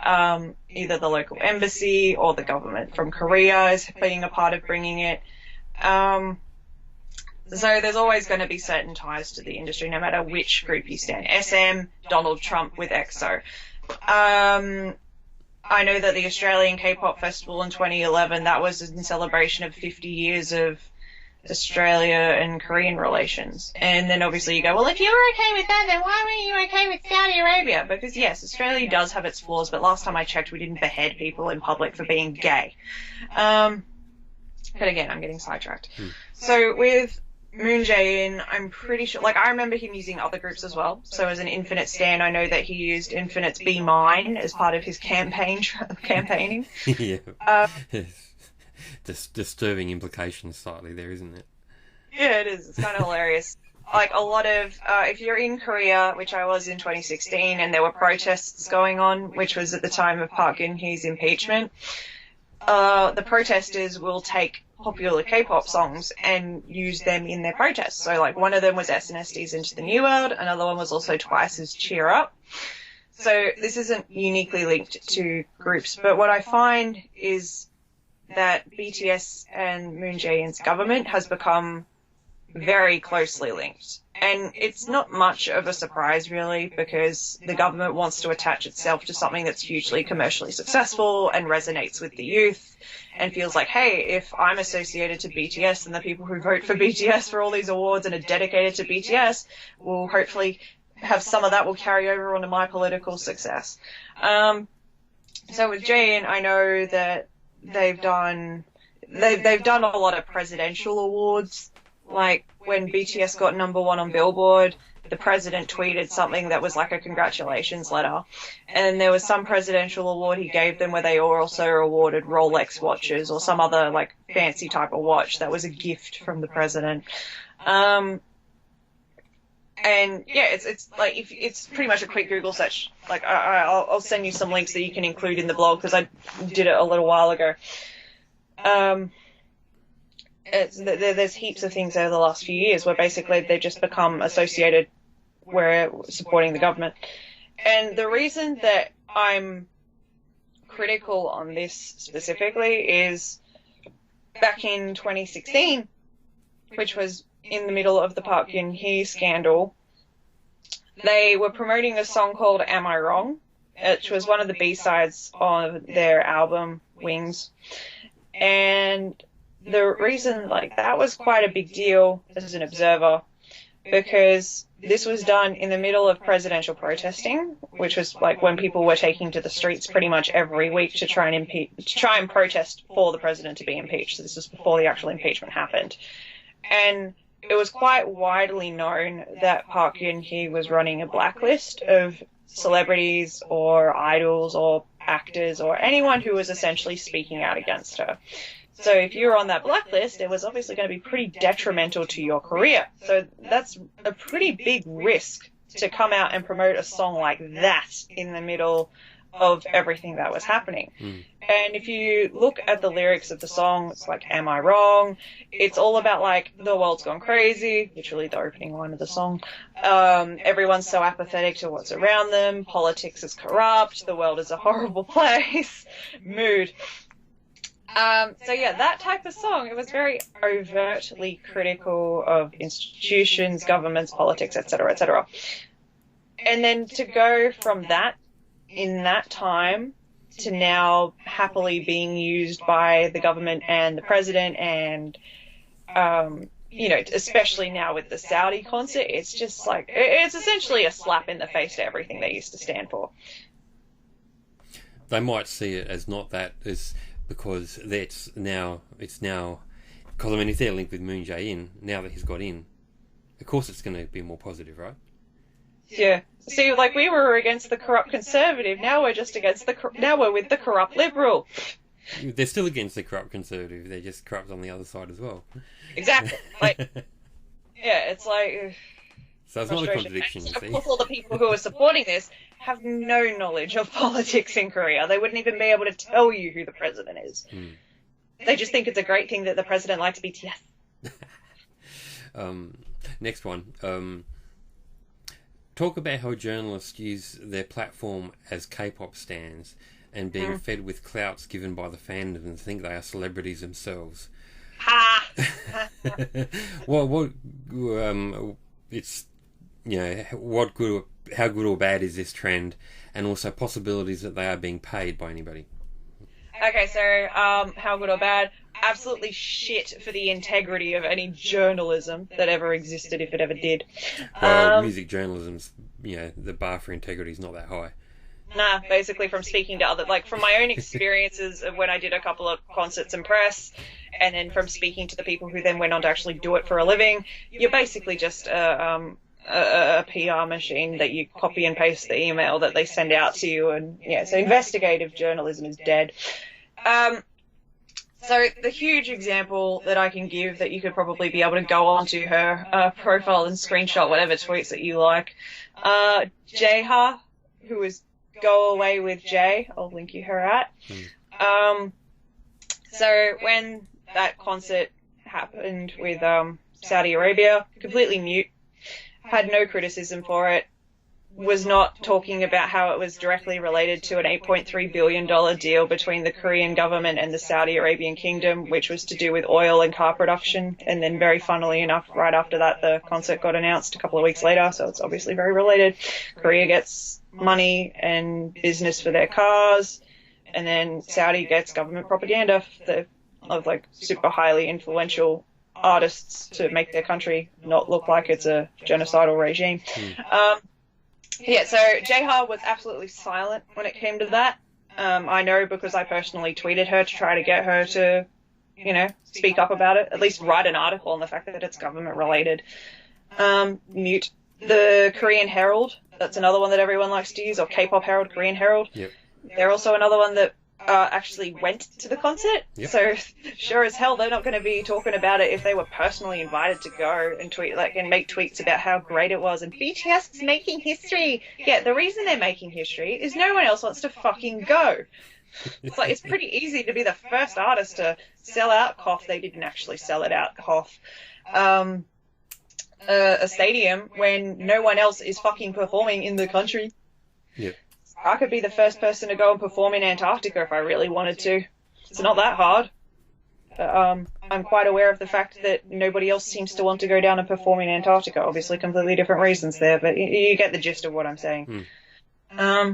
either the local embassy or the government from Korea is being a part of bringing it. So there's always going to be certain ties to the industry, no matter which group you stand. SM, Donald Trump with EXO. I know that the Australian K-pop Festival in 2011, that was in celebration of 50 years of Australia and Korean relations. And then obviously you go, well, if you were okay with that, then why weren't you okay with Saudi Arabia? Because yes, Australia does have its flaws, but last time I checked, we didn't behead people in public for being gay. But again, I'm getting sidetracked. So with Moon Jae-in, I'm pretty sure, like, I remember him using other groups as well. So as an Infinite stan, I know that he used Infinite's Be Mine as part of his campaigning. Yeah. Disturbing implications slightly there, isn't it? Yeah, it is. It's kind of hilarious. Like, a lot of, if you're in Korea, which I was in 2016, and there were protests going on, which was at the time of Park Geun-hye's impeachment, the protesters will take popular K-pop songs and use them in their protests. So, like, one of them was SNSD Into the New World, another one was also Twice's Cheer Up. So this isn't uniquely linked to groups, but what I find is that BTS and Moon Jae-in's government has become very closely linked. And it's not much of a surprise, really, because the government wants to attach itself to something that's hugely commercially successful and resonates with the youth and feels like, hey, if I'm associated to BTS, then the people who vote for BTS for all these awards and are dedicated to BTS will hopefully have some of that will carry over onto my political success. So with Jae-in, I know that they've done a lot of presidential awards. Like, when BTS got #1 on Billboard, the president tweeted something that was like a congratulations letter. And there was some presidential award he gave them where they were also awarded Rolex watches or some other, like, fancy type of watch that was a gift from the president. And yeah, it's like, if it's pretty much a quick Google search. Like, I'll send you some links that you can include in the blog because I did it a little while ago. There's heaps of things over the last few years where basically they've just become associated where supporting the government. And the reason that I'm critical on this specifically is back in 2016, which was in the middle of the Park Geun-hye scandal, they were promoting a song called Am I Wrong, which was one of the B-sides on their album Wings. And the reason, like, that was quite a big deal as an observer, because this was done in the middle of presidential protesting, which was like when people were taking to the streets pretty much every week to try and protest for the president to be impeached. So this was before the actual impeachment happened. And it was quite widely known that Park Geun-hye was running a blacklist of celebrities or idols or actors or anyone who was essentially speaking out against her. So if you were on that blacklist, it was obviously going to be pretty detrimental to your career. So that's a pretty big risk to come out and promote a song like that in the middle of everything that was happening. And if you look at the lyrics of the song, it's like, am I wrong? It's all about, like, the world's gone crazy, literally the opening line of the song. Everyone's so apathetic to what's around them. Politics is corrupt. The world is a horrible place. Mood. So yeah, that type of song, it was very overtly critical of institutions, governments, politics, etc., etc. And then to go from that, in that time, to now happily being used by the government and the president and, you know, especially now with the Saudi concert, it's just like, it's essentially a slap in the face to everything they used to stand for. They might see it as not that, as because it's now, because I mean, if they're linked with Moon Jae-in, now that he's got in, of course it's going to be more positive, right? Yeah. See, like, we were against the corrupt conservative, now we're just against now we're with the corrupt liberal. They're still against the corrupt conservative, they're just corrupt on the other side as well. Exactly. Like, yeah, it's like... So it's not a contradiction, you see. Of course, all the people who are supporting this have no knowledge of politics in Korea. They wouldn't even be able to tell you who the president is. They just think it's a great thing that the president likes BTS. Next one. Talk about how journalists use their platform as K-pop stans and being fed with clouts given by the fandom and think they are celebrities themselves. Ha! Well, it's, you know, how good or bad is this trend, and also possibilities that they are being paid by anybody. Okay, so how good or bad? Absolutely shit for the integrity of any journalism that ever existed, if it ever did. Well, music journalism's, you know, the bar for integrity is not that high. Nah, basically from speaking to other, like, from my own experiences of when I did a couple of concerts and press, and then from speaking to the people who then went on to actually do it for a living, you're basically just a PR machine that you copy and paste the email that they send out to you, and yeah, so investigative journalism is dead. So the huge example that I can give that you could probably be able to go onto her profile and screenshot whatever tweets that you like. Jaeha, who is Go Away with Jay, I'll link you her at. So when that concert happened with Saudi Arabia, completely mute, had no criticism for it, was not talking about how it was directly related to an $8.3 billion deal between the Korean government and the Saudi Arabian kingdom, which was to do with oil and car production. And then very funnily enough, right after that, the concert got announced a couple of weeks later, so it's obviously very related. Korea gets money and business for their cars, and then Saudi gets government propaganda of like super highly influential artists to make their country not look like it's a genocidal regime. Yeah, so Jaeha was absolutely silent when it came to that. I know because I personally tweeted her to try to get her to, you know, speak up about it, at least write an article on the fact that it's government related. Mute. The Korean Herald, that's another one that everyone likes to use, or K-pop Herald, Korean Herald. Yep. They're also another one that actually went to the concert. Yep. So sure as hell they're not going to be talking about it if they were personally invited to go and tweet, like, and make tweets about how great it was and BTS is making history. Yeah, the reason they're making history is no one else wants to fucking go. It's like, it's pretty easy to be the first artist to sell out, cough, they didn't actually sell it out, cough, a stadium when no one else is fucking performing in the country. Yep. I could be the first person to go and perform in Antarctica if I really wanted to. It's not that hard. But, I'm quite aware of the fact that nobody else seems to want to go down and perform in Antarctica. Obviously, completely different reasons there, but you get the gist of what I'm saying. Yeah,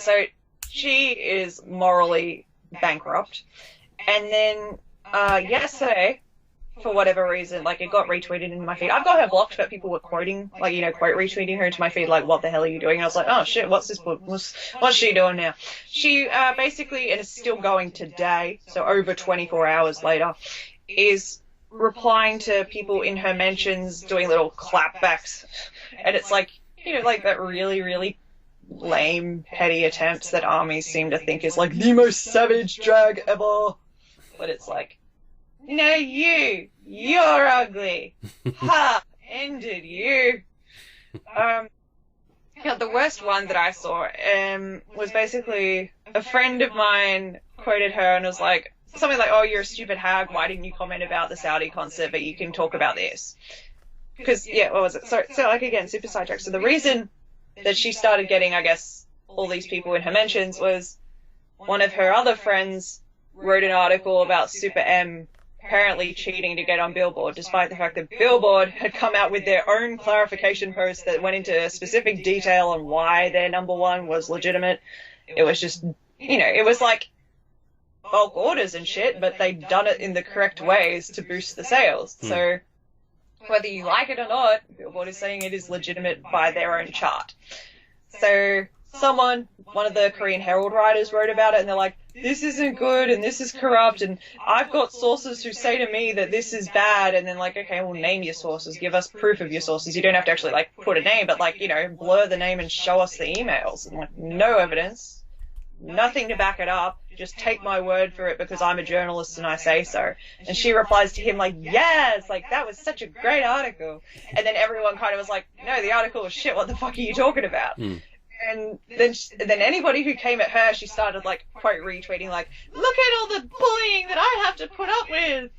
so she is morally bankrupt. And then yesterday, for whatever reason, like, it got retweeted in my feed. I've got her blocked, but people were quoting, like, you know, quote retweeting her into my feed, like, what the hell are you doing? And I was like, oh shit, what's she doing now? She basically, and it's still going today, so over 24 hours later, is replying to people in her mentions, doing little clapbacks, and it's like, you know, like that really, really lame, petty attempts that armies seem to think is like the most savage drag ever. But it's like, no, you're ugly. Ha! Ended you. Yeah, the worst one that I saw was basically a friend of mine quoted her and was like, something like, oh, you're a stupid hag, why didn't you comment about the Saudi concert, but you can talk about this? Because, yeah, what was it? So like, again, super sidetracked. So the reason that she started getting, I guess, all these people in her mentions was one of her other friends wrote an article about Super M apparently cheating to get on Billboard, despite the fact that Billboard had come out with their own clarification post that went into specific detail on why their number one was legitimate. It was just, you know, it was like bulk orders and shit, but they'd done it in the correct ways to boost the sales. So whether you like it or not, Billboard is saying it is legitimate by their own chart. So one of the Korean Herald writers wrote about it, and they're like, this isn't good, and this is corrupt, and I've got sources who say to me that this is bad, and then like, okay, well, name your sources, give us proof of your sources. You don't have to actually like put a name, but like, you know, blur the name and show us the emails. And like, no evidence, nothing to back it up, just take my word for it because I'm a journalist and I say so. And she replies to him like, yes, like that was such a great article. And then everyone kind of was like, no, the article was shit, what the fuck are you talking about? And then anybody who came at her, she started like quote retweeting like, look at all the bullying that I have to put up with.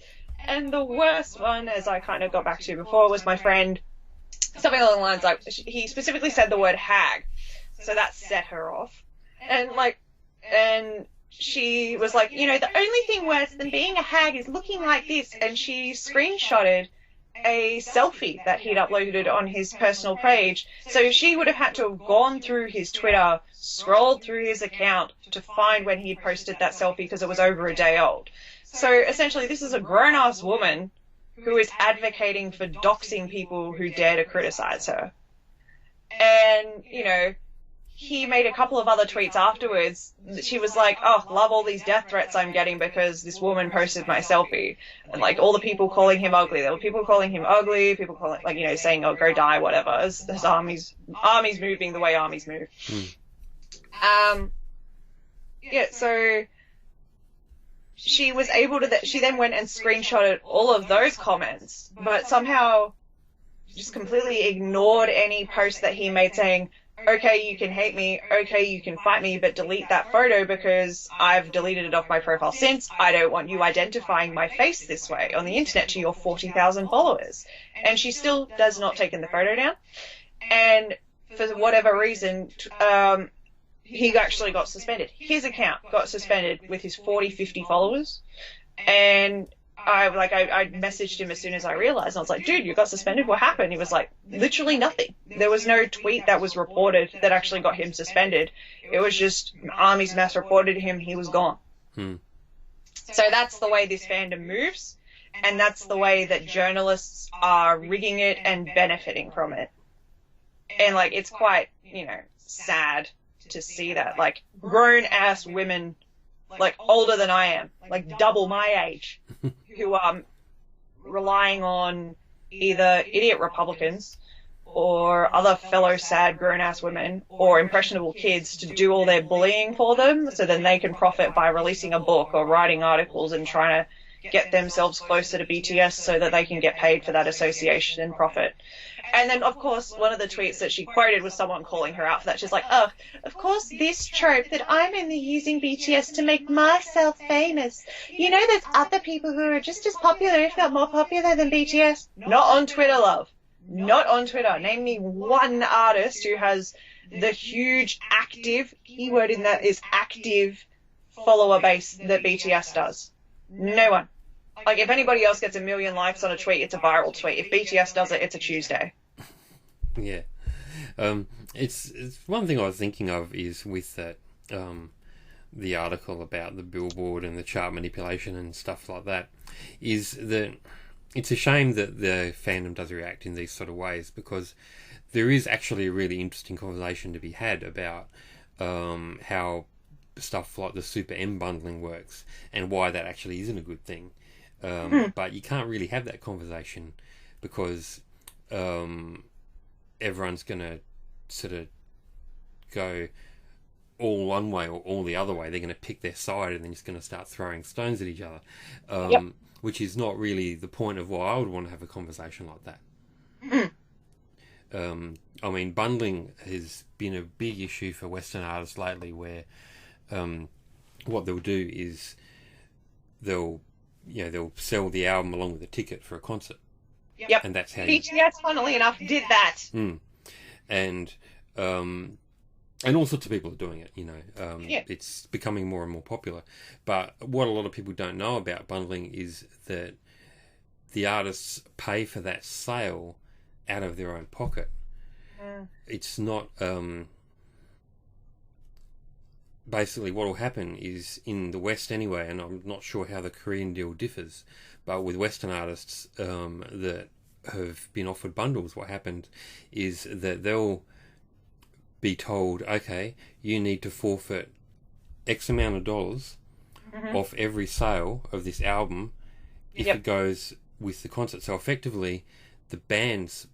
And the worst one, as I kind of got back to before, was my friend, something along the lines like, he specifically said the word hag, so that set her off. And she was like, you know, the only thing worse than being a hag is looking like this. And she screenshotted a selfie that he'd uploaded on his personal page. So she would have had to have gone through his Twitter, scrolled through his account to find when he'd posted that selfie because it was over a day old. So essentially this is a grown-ass woman who is advocating for doxing people who dare to criticize her. And, you know, he made a couple of other tweets afterwards. She was like, oh, love all these death threats I'm getting because this woman posted my selfie. And, like, all the people calling him ugly. There were people calling him ugly, people calling, like, you know, saying, oh, go die, whatever. As armies moving the way armies move. Yeah, so she was able to, she then went and screenshotted all of those comments, but somehow just completely ignored any post that he made saying, okay, you can hate me, okay, you can fight me, but delete that photo because I've deleted it off my profile since. I don't want you identifying my face this way on the internet to your 40,000 followers. And she still does not taken the photo down. And for whatever reason, he actually got suspended. His account got suspended with his 50 followers. And I messaged him as soon as I realized. I was like, dude, you got suspended? What happened? He was like, literally nothing. There was no tweet that was reported that actually got him suspended. It was just armies mass reported him. He was gone. So that's the way this fandom moves. And that's the way that journalists are rigging it and benefiting from it. And like, it's quite, you know, sad to see that. Like, grown ass women, like older than I am, like double my age, who are relying on either idiot Republicans or other fellow sad grown-ass women or impressionable kids to do all their bullying for them so then they can profit by releasing a book or writing articles and trying to get themselves closer to BTS so that they can get paid for that association and profit. And then, of course, one of the tweets that she quoted was someone calling her out for that. She's like, oh, of course, this trope that I'm only using BTS to make myself famous. You know, there's other people who are just as popular, if not more popular than BTS. Not on Twitter, love. Not on Twitter. Name me one artist who has the huge active, keyword in that is active, follower base that BTS does. No one. Like, if anybody else gets 1 million likes on a tweet, it's a viral tweet. If BTS does it, it's a Tuesday. Yeah. It's one thing I was thinking of is with that, the article about the Billboard and the chart manipulation and stuff like that, is that it's a shame that the fandom does react in these sort of ways, because there is actually a really interesting conversation to be had about how stuff like the Super M bundling works and why that actually isn't a good thing. But you can't really have that conversation because everyone's going to sort of go all one way or all the other way. They're going to pick their side and then just going to start throwing stones at each other, which is not really the point of why I would want to have a conversation like that. I mean, bundling has been a big issue for Western artists lately, where what they'll do is they'll sell the album along with a ticket for a concert. Yep. And that's how BTS, funnily enough, did that. And all sorts of people are doing it, It's becoming more and more popular. But what a lot of people don't know about bundling is that the artists pay for that sale out of their own pocket. It's not... basically what will happen is, in the West anyway, and I'm not sure how the Korean deal differs, but with Western artists that have been offered bundles, what happened is that they'll be told, okay, you need to forfeit X amount of dollars off every sale of this album if it goes with the concert. So effectively, the band's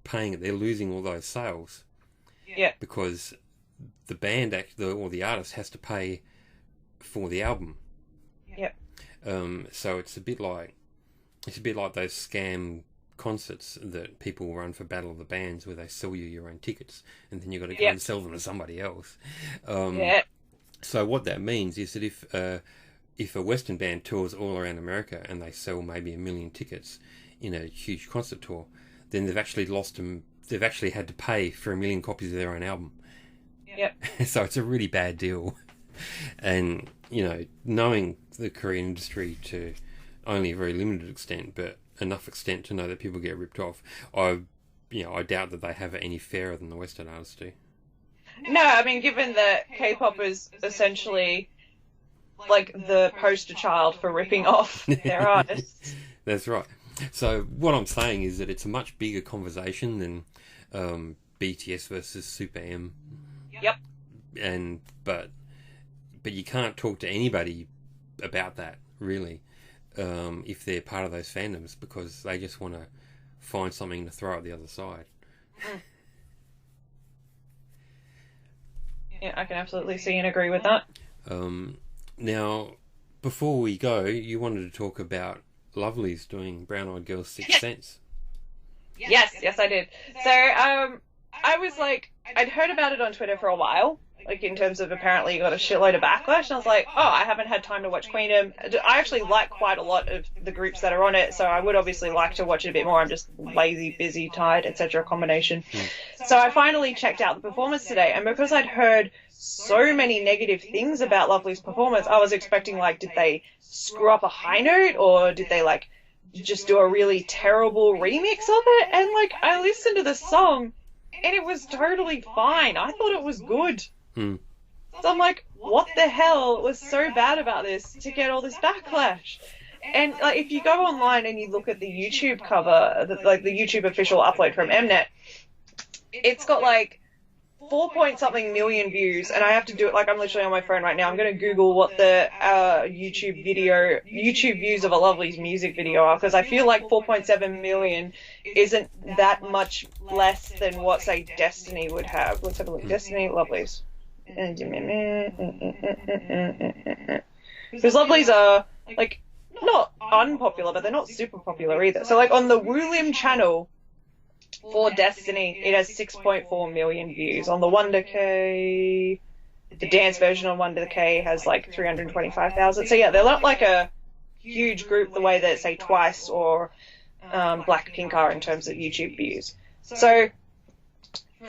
paying it, they're losing all those sales. Because the band or the artist has to pay for the album. So it's a bit like those scam concerts that people run for Battle of the Bands, where they sell you your own tickets and then you've got to go and sell them to somebody else. So what that means is that if a Western band tours all around America and they sell maybe 1 million tickets in a huge concert tour, then they've actually they've actually had to pay for 1 million copies of their own album. So it's a really bad deal. And, knowing the Korean industry to only a very limited extent, but enough extent to know that people get ripped off, I doubt that they have it any fairer than the Western artists do. No, I mean, given that K-pop is essentially like the poster child for ripping off their artists. That's right. So what I'm saying is that it's a much bigger conversation than BTS versus Super M. But you can't talk to anybody about that, really, if they're part of those fandoms, because they just want to find something to throw at the other side. Yeah, I can absolutely see and agree with that. Now, before we go, you wanted to talk about Lovelyz doing Brown Eyed Girl's Sixth Sense. Yes, I did. So, I was like, I'd heard about it on Twitter for a while, like in terms of apparently you got a shitload of backlash, and I was like, oh, I haven't had time to watch Queendom. I actually like quite a lot of the groups that are on it, so I would obviously like to watch it a bit more. I'm just lazy, busy, tired, etc. combination. So I finally checked out the performance today, and because I'd heard so many negative things about Lovelyz's performance, I was expecting, like, did they screw up a high note, or did they, like, just do a really terrible remix of it? And, like, I listened to the song, and it was totally fine. I thought it was good. So I'm like, what the hell was so bad about this to get all this backlash? And, like, if you go online and you look at the YouTube cover, the YouTube official upload from Mnet, it's got, like, 4-point-something million views, and I have to do it, like, I'm literally on my phone right now. I'm going to Google what the YouTube views of a Lovelyz music video are, because I feel like 4.7 million isn't that much less than what, say, Destiny would have. Let's have a look. Destiny, Lovelyz. Because Lovelyz are, like, not unpopular, but they're not super popular either. So, like, on the Woolim channel for Destiny, it has 6.4 million views. On the Wonder K, the dance version on Wonder K has, like, 325,000. So, yeah, they're not, like, a huge group the way that, say, Twice or Blackpink are in terms of YouTube views. So,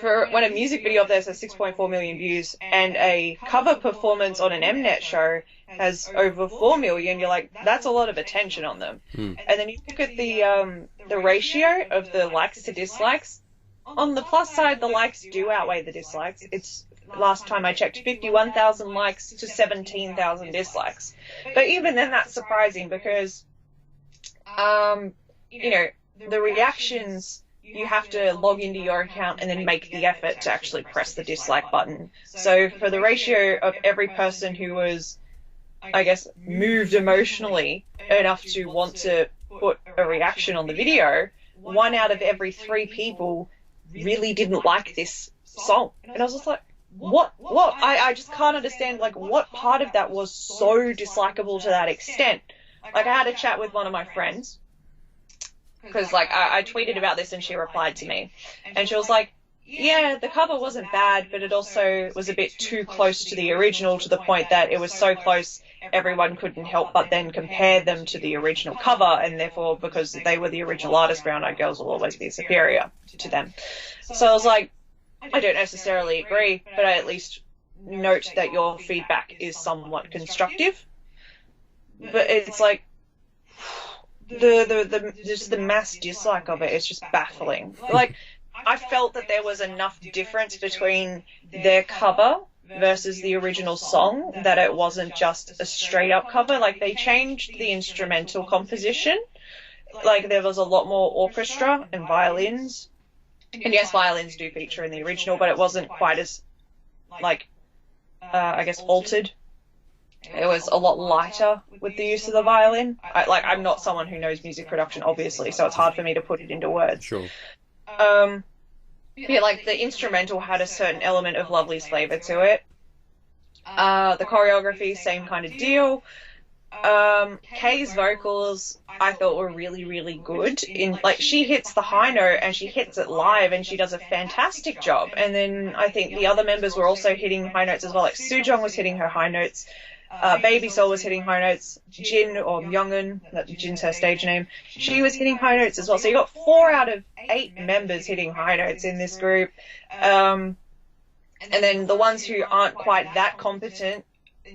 for when a music video of theirs has 6.4 million views and a cover performance on an Mnet show has over 4 million, you're like, that's a lot of attention on them. And then you look at the ratio of the likes to dislikes. On the plus side, the likes do outweigh the dislikes. It's, last time I checked, 51,000 likes to 17,000 dislikes. But even then, that's surprising because, the reactions, you have to log into your account and then make the effort to actually press the dislike button. So for the ratio of every person who was I guess, moved emotionally enough to want to put a reaction on the video, 1 out of every 3 people really didn't like this song. And I was just like, what? I just can't understand, like, what part of that was so dislikable to that extent. Like, I had a chat with one of my friends, because, like, I tweeted about this and she replied to me. And she was like, yeah, the cover wasn't bad, but it also was a bit too close to the original, to the point that it was so close everyone couldn't help but then compare them to the original cover, and therefore, because they were the original artist, Brown Eyed Girls will always be superior to them. So I was like, I don't necessarily agree, but I at least note that your feedback is somewhat constructive. But it's like, just the mass dislike of it is just baffling. Like, I felt that there was enough difference between their cover versus the original song that it wasn't just a straight up cover. Like, they changed the instrumental composition. Like, there was a lot more orchestra and violins. And yes, violins do feature in the original, but it wasn't quite as, like, I guess, altered. It was a lot lighter with the use of the violin. I'm not someone who knows music production, obviously, so it's hard for me to put it into words. Sure. Yeah, like, the instrumental had a certain element of Lovelyz flavour to it. The choreography, same kind of deal. Kay's vocals, I thought, were really, really good. She hits the high note and she hits it live and she does a fantastic job. And then I think the other members were also hitting high notes as well. Like, Sujong was hitting her high notes. Baby Soul was hitting high notes. Jin, or Myungin, Jin's her stage name, she was hitting high notes as well. So you got 4 out of 8 members hitting high notes in this group. And then the ones who aren't quite that competent,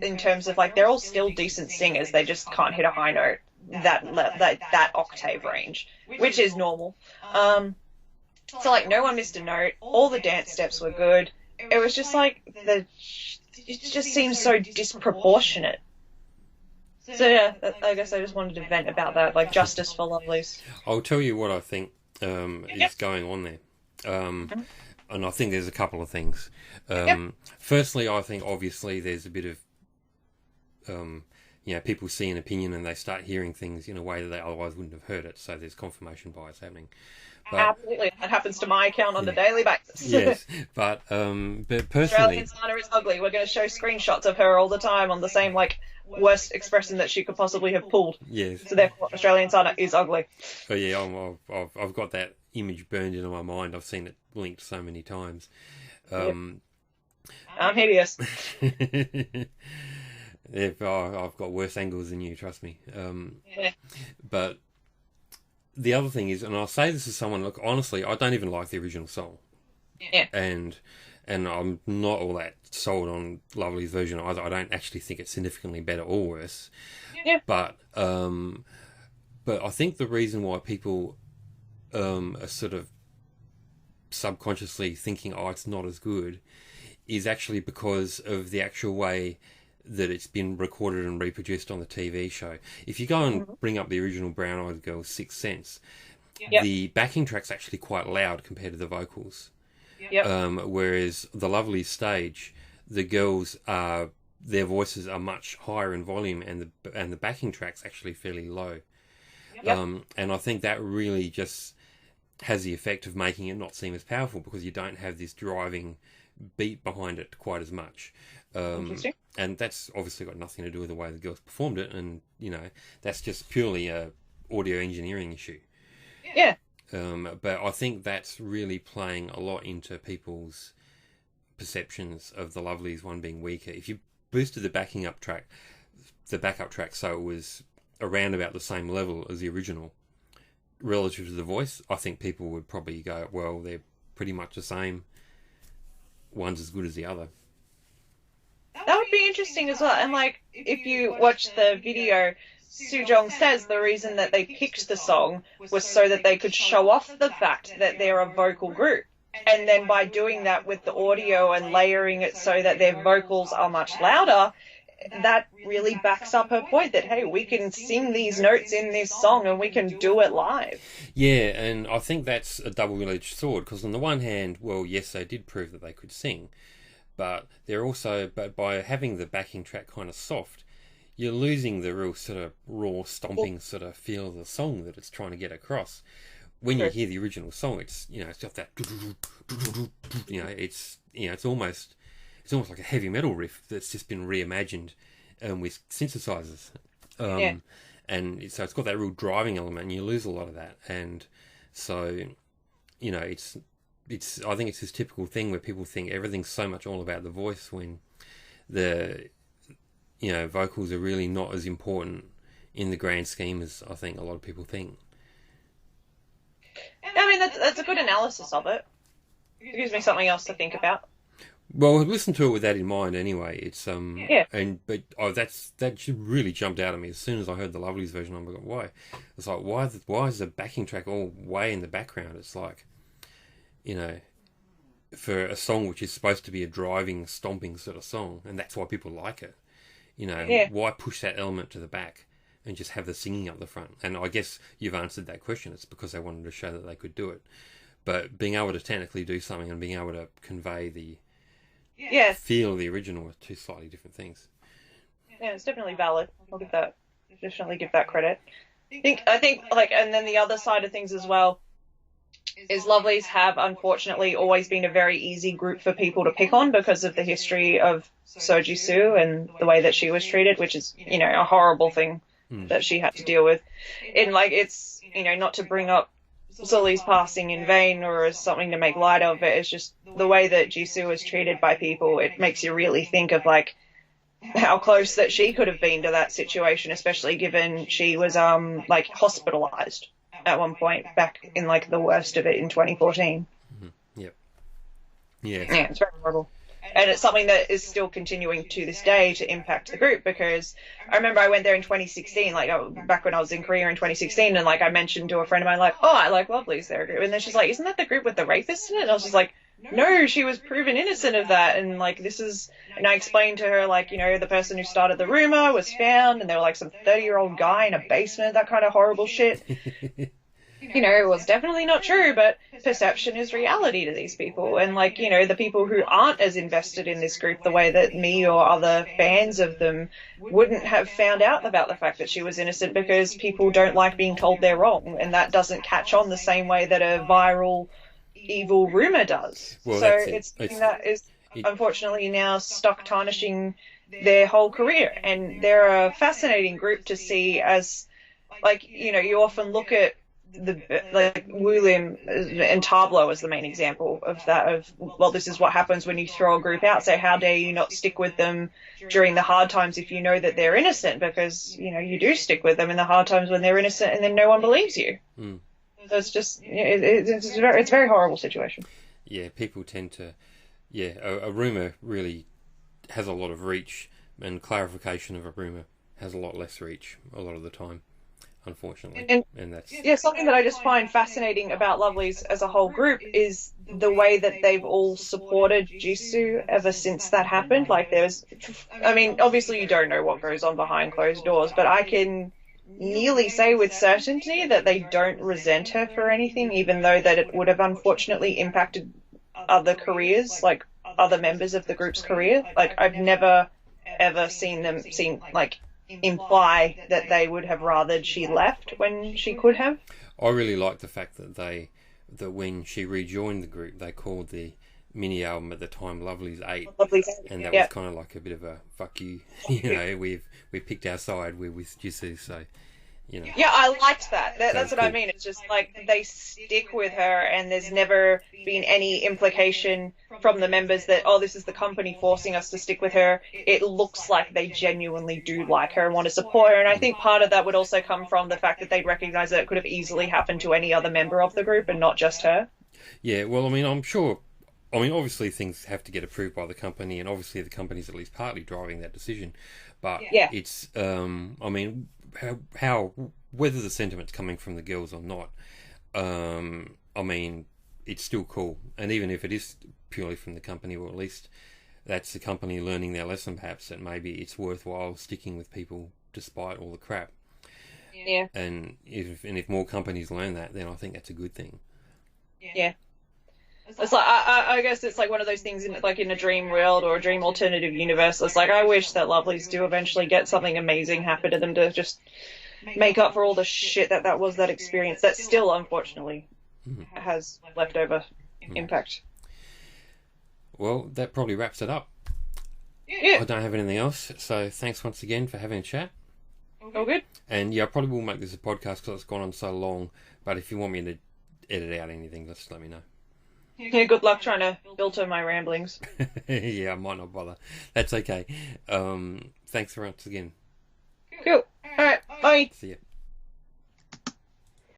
in terms of, like, they're all still decent singers, they just can't hit a high note that octave range, which is normal. So, like, no one missed a note. All the dance steps were good. It was just like it just seems so disproportionate. So yeah, I guess I just wanted to vent about that, like, justice for Lovelyz. I'll tell you what I think is going on there. And I think there's a couple of things. Firstly, I think obviously there's a bit of people see an opinion and they start hearing things in a way that they otherwise wouldn't have heard it. So there's confirmation bias happening. But, absolutely, that happens to my account on a daily basis. Yes, but personally, AustralianSana is ugly. We're going to show screenshots of her all the time on the same, like, worst expression that she could possibly have pulled. Yes. So therefore, AustralianSana is ugly. Oh yeah, I've got that image burned into my mind. I've seen it linked so many times. I'm hideous. Yeah, I've got worse angles than you, trust me. But the other thing is, and I'll say this as someone, look, honestly, I don't even like the original song. Yeah. And I'm not all that sold on Lovely's version either. I don't actually think it's significantly better or worse. Yeah. But I think the reason why people are sort of subconsciously thinking, oh, it's not as good, is actually because of the actual way that it's been recorded and reproduced on the TV show. If you go and bring up the original Brown Eyed Girls' Sixth Sense, the backing track's actually quite loud compared to the vocals. Whereas the Lovelyz stage, the girls their voices are much higher in volume, and the backing track's actually fairly low. And I think that really just has the effect of making it not seem as powerful, because you don't have this driving beat behind it quite as much. Interesting. And that's obviously got nothing to do with the way the girls performed it, and that's just purely a audio engineering issue. Yeah. But I think that's really playing a lot into people's perceptions of the Lovelyz one being weaker. If you boosted the backup track so it was around about the same level as the original relative to the voice, I think people would probably go, well, they're pretty much the same. One's as good as the other. That would be interesting as well. And, like, if you watch the video, Sujong says the reason that they picked the song was so that they could show off the fact that they're a vocal group. And then by doing that with the audio and layering it so that their vocals are much louder, that really backs up her point that, hey, we can sing these notes in this song and we can do it live. Yeah, and I think that's a double-edged sword, because on the one hand, well, yes, they did prove that they could sing, but by having the backing track kind of soft, you're losing the real sort of raw stomping sort of feel of the song that it's trying to get across. When you hear the original song, it's it's got that it's almost like a heavy metal riff that's just been reimagined with synthesizers. And so it's got that real driving element, and you lose a lot of that. And so it's I think it's this typical thing where people think everything's so much all about the voice when the vocals are really not as important in the grand scheme as I think a lot of people think. I mean, that's a good analysis of it. It gives me something else to think about. Well, listen to it with that in mind anyway. It's that really jumped out at me as soon as I heard the Lovelyz version. I'm like, why? It's like, why is the backing track all way in the background? It's like, for a song which is supposed to be a driving, stomping sort of song, and that's why people like it. Why push that element to the back and just have the singing up the front? And I guess you've answered that question. It's because they wanted to show that they could do it. But being able to technically do something and being able to convey the feel of the original are two slightly different things. Yeah, it's definitely valid. I'll definitely give that credit. I think and then the other side of things as well is Lovelyz have unfortunately always been a very easy group for people to pick on because of the history of Soji Soo and the way that she was treated, which is, a horrible thing that she had to deal with. And it's, not to bring up Sully's passing in vain or as something to make light of it, it's just the way that Jisoo was treated by people. It makes you really think of how close that she could have been to that situation, especially given she was hospitalized at one point back in the worst of it in 2014. Yep. Yeah, it's very horrible. And it's something that is still continuing to this day to impact the group, because I remember I went there in 2016, back when I was in Korea in 2016, and I mentioned to a friend of mine, I like Lovelyz, their group. And then she's like, isn't that the group with the rapist in it? And I was just like, no, she was proven innocent of that. And and I explained to her, the person who started the rumor was found, and they were some 30-year-old guy in a basement, that kind of horrible shit. It was definitely not true, but perception is reality to these people. And the people who aren't as invested in this group the way that me or other fans of them wouldn't have found out about the fact that she was innocent, because people don't like being told they're wrong, and that doesn't catch on the same way that a viral evil rumor does. Well, so it's something that is unfortunately now stuck tarnishing their whole career. And they're a fascinating group to see, as you often look at Wulim and Tableau as the main example of that, this is what happens when you throw a group out. So how dare you not stick with them during the hard times if you know that they're innocent, because you do stick with them in the hard times when they're innocent, and then no one believes you. So it's just it's a very horrible situation. Yeah, people tend to a rumor really has a lot of reach, and clarification of a rumor has a lot less reach a lot of the time, unfortunately. And that's something that I just find fascinating about Lovelyz as a whole group is the way that they've all supported Jisoo ever since that happened. Obviously you don't know what goes on behind closed doors, but I can nearly say with certainty that they don't resent her for anything, even though that it would have unfortunately impacted other careers, other members of the group's career. I've never ever seen them imply that they would have rathered she left when she could have. I really like the fact that when she rejoined the group, they called the mini album at the time Lovelyz 8, and that was kind of like a bit of a fuck you. We've picked our side. We're with Jisoo, so Yeah, I liked that. That's what cool. I mean. It's just they stick with her, and there's never been any implication from the members that, this is the company forcing us to stick with her. It looks like they genuinely do like her and want to support her. And I think part of that would also come from the fact that they'd recognize that it could have easily happened to any other member of the group and not just her. Yeah, well, I'm sure. Obviously things have to get approved by the company, and obviously the company's at least partly driving that decision. But it's, how whether the sentiment's coming from the girls or not, it's still cool. And even if it is purely from the company, or at least that's the company learning their lesson, perhaps, that maybe it's worthwhile sticking with people despite all the crap. Yeah. And if more companies learn that, then I think that's a good thing. Yeah. It's like I guess it's like one of those things in like in a dream world or a dream alternative universe. It's like I wish that Lovelyz do eventually get something amazing happen to them to just make up for all the shit that was that experience that still unfortunately has leftover impact. Well, that probably wraps it up. Yeah. I don't have anything else, so thanks once again for having a chat. All good. And yeah, I probably will make this a podcast because it's gone on so long. But if you want me to edit out anything, just let me know. Yeah, good luck trying to filter my ramblings. Yeah, I might not bother. That's okay. Thanks once again. Cool. All right. Bye. See ya.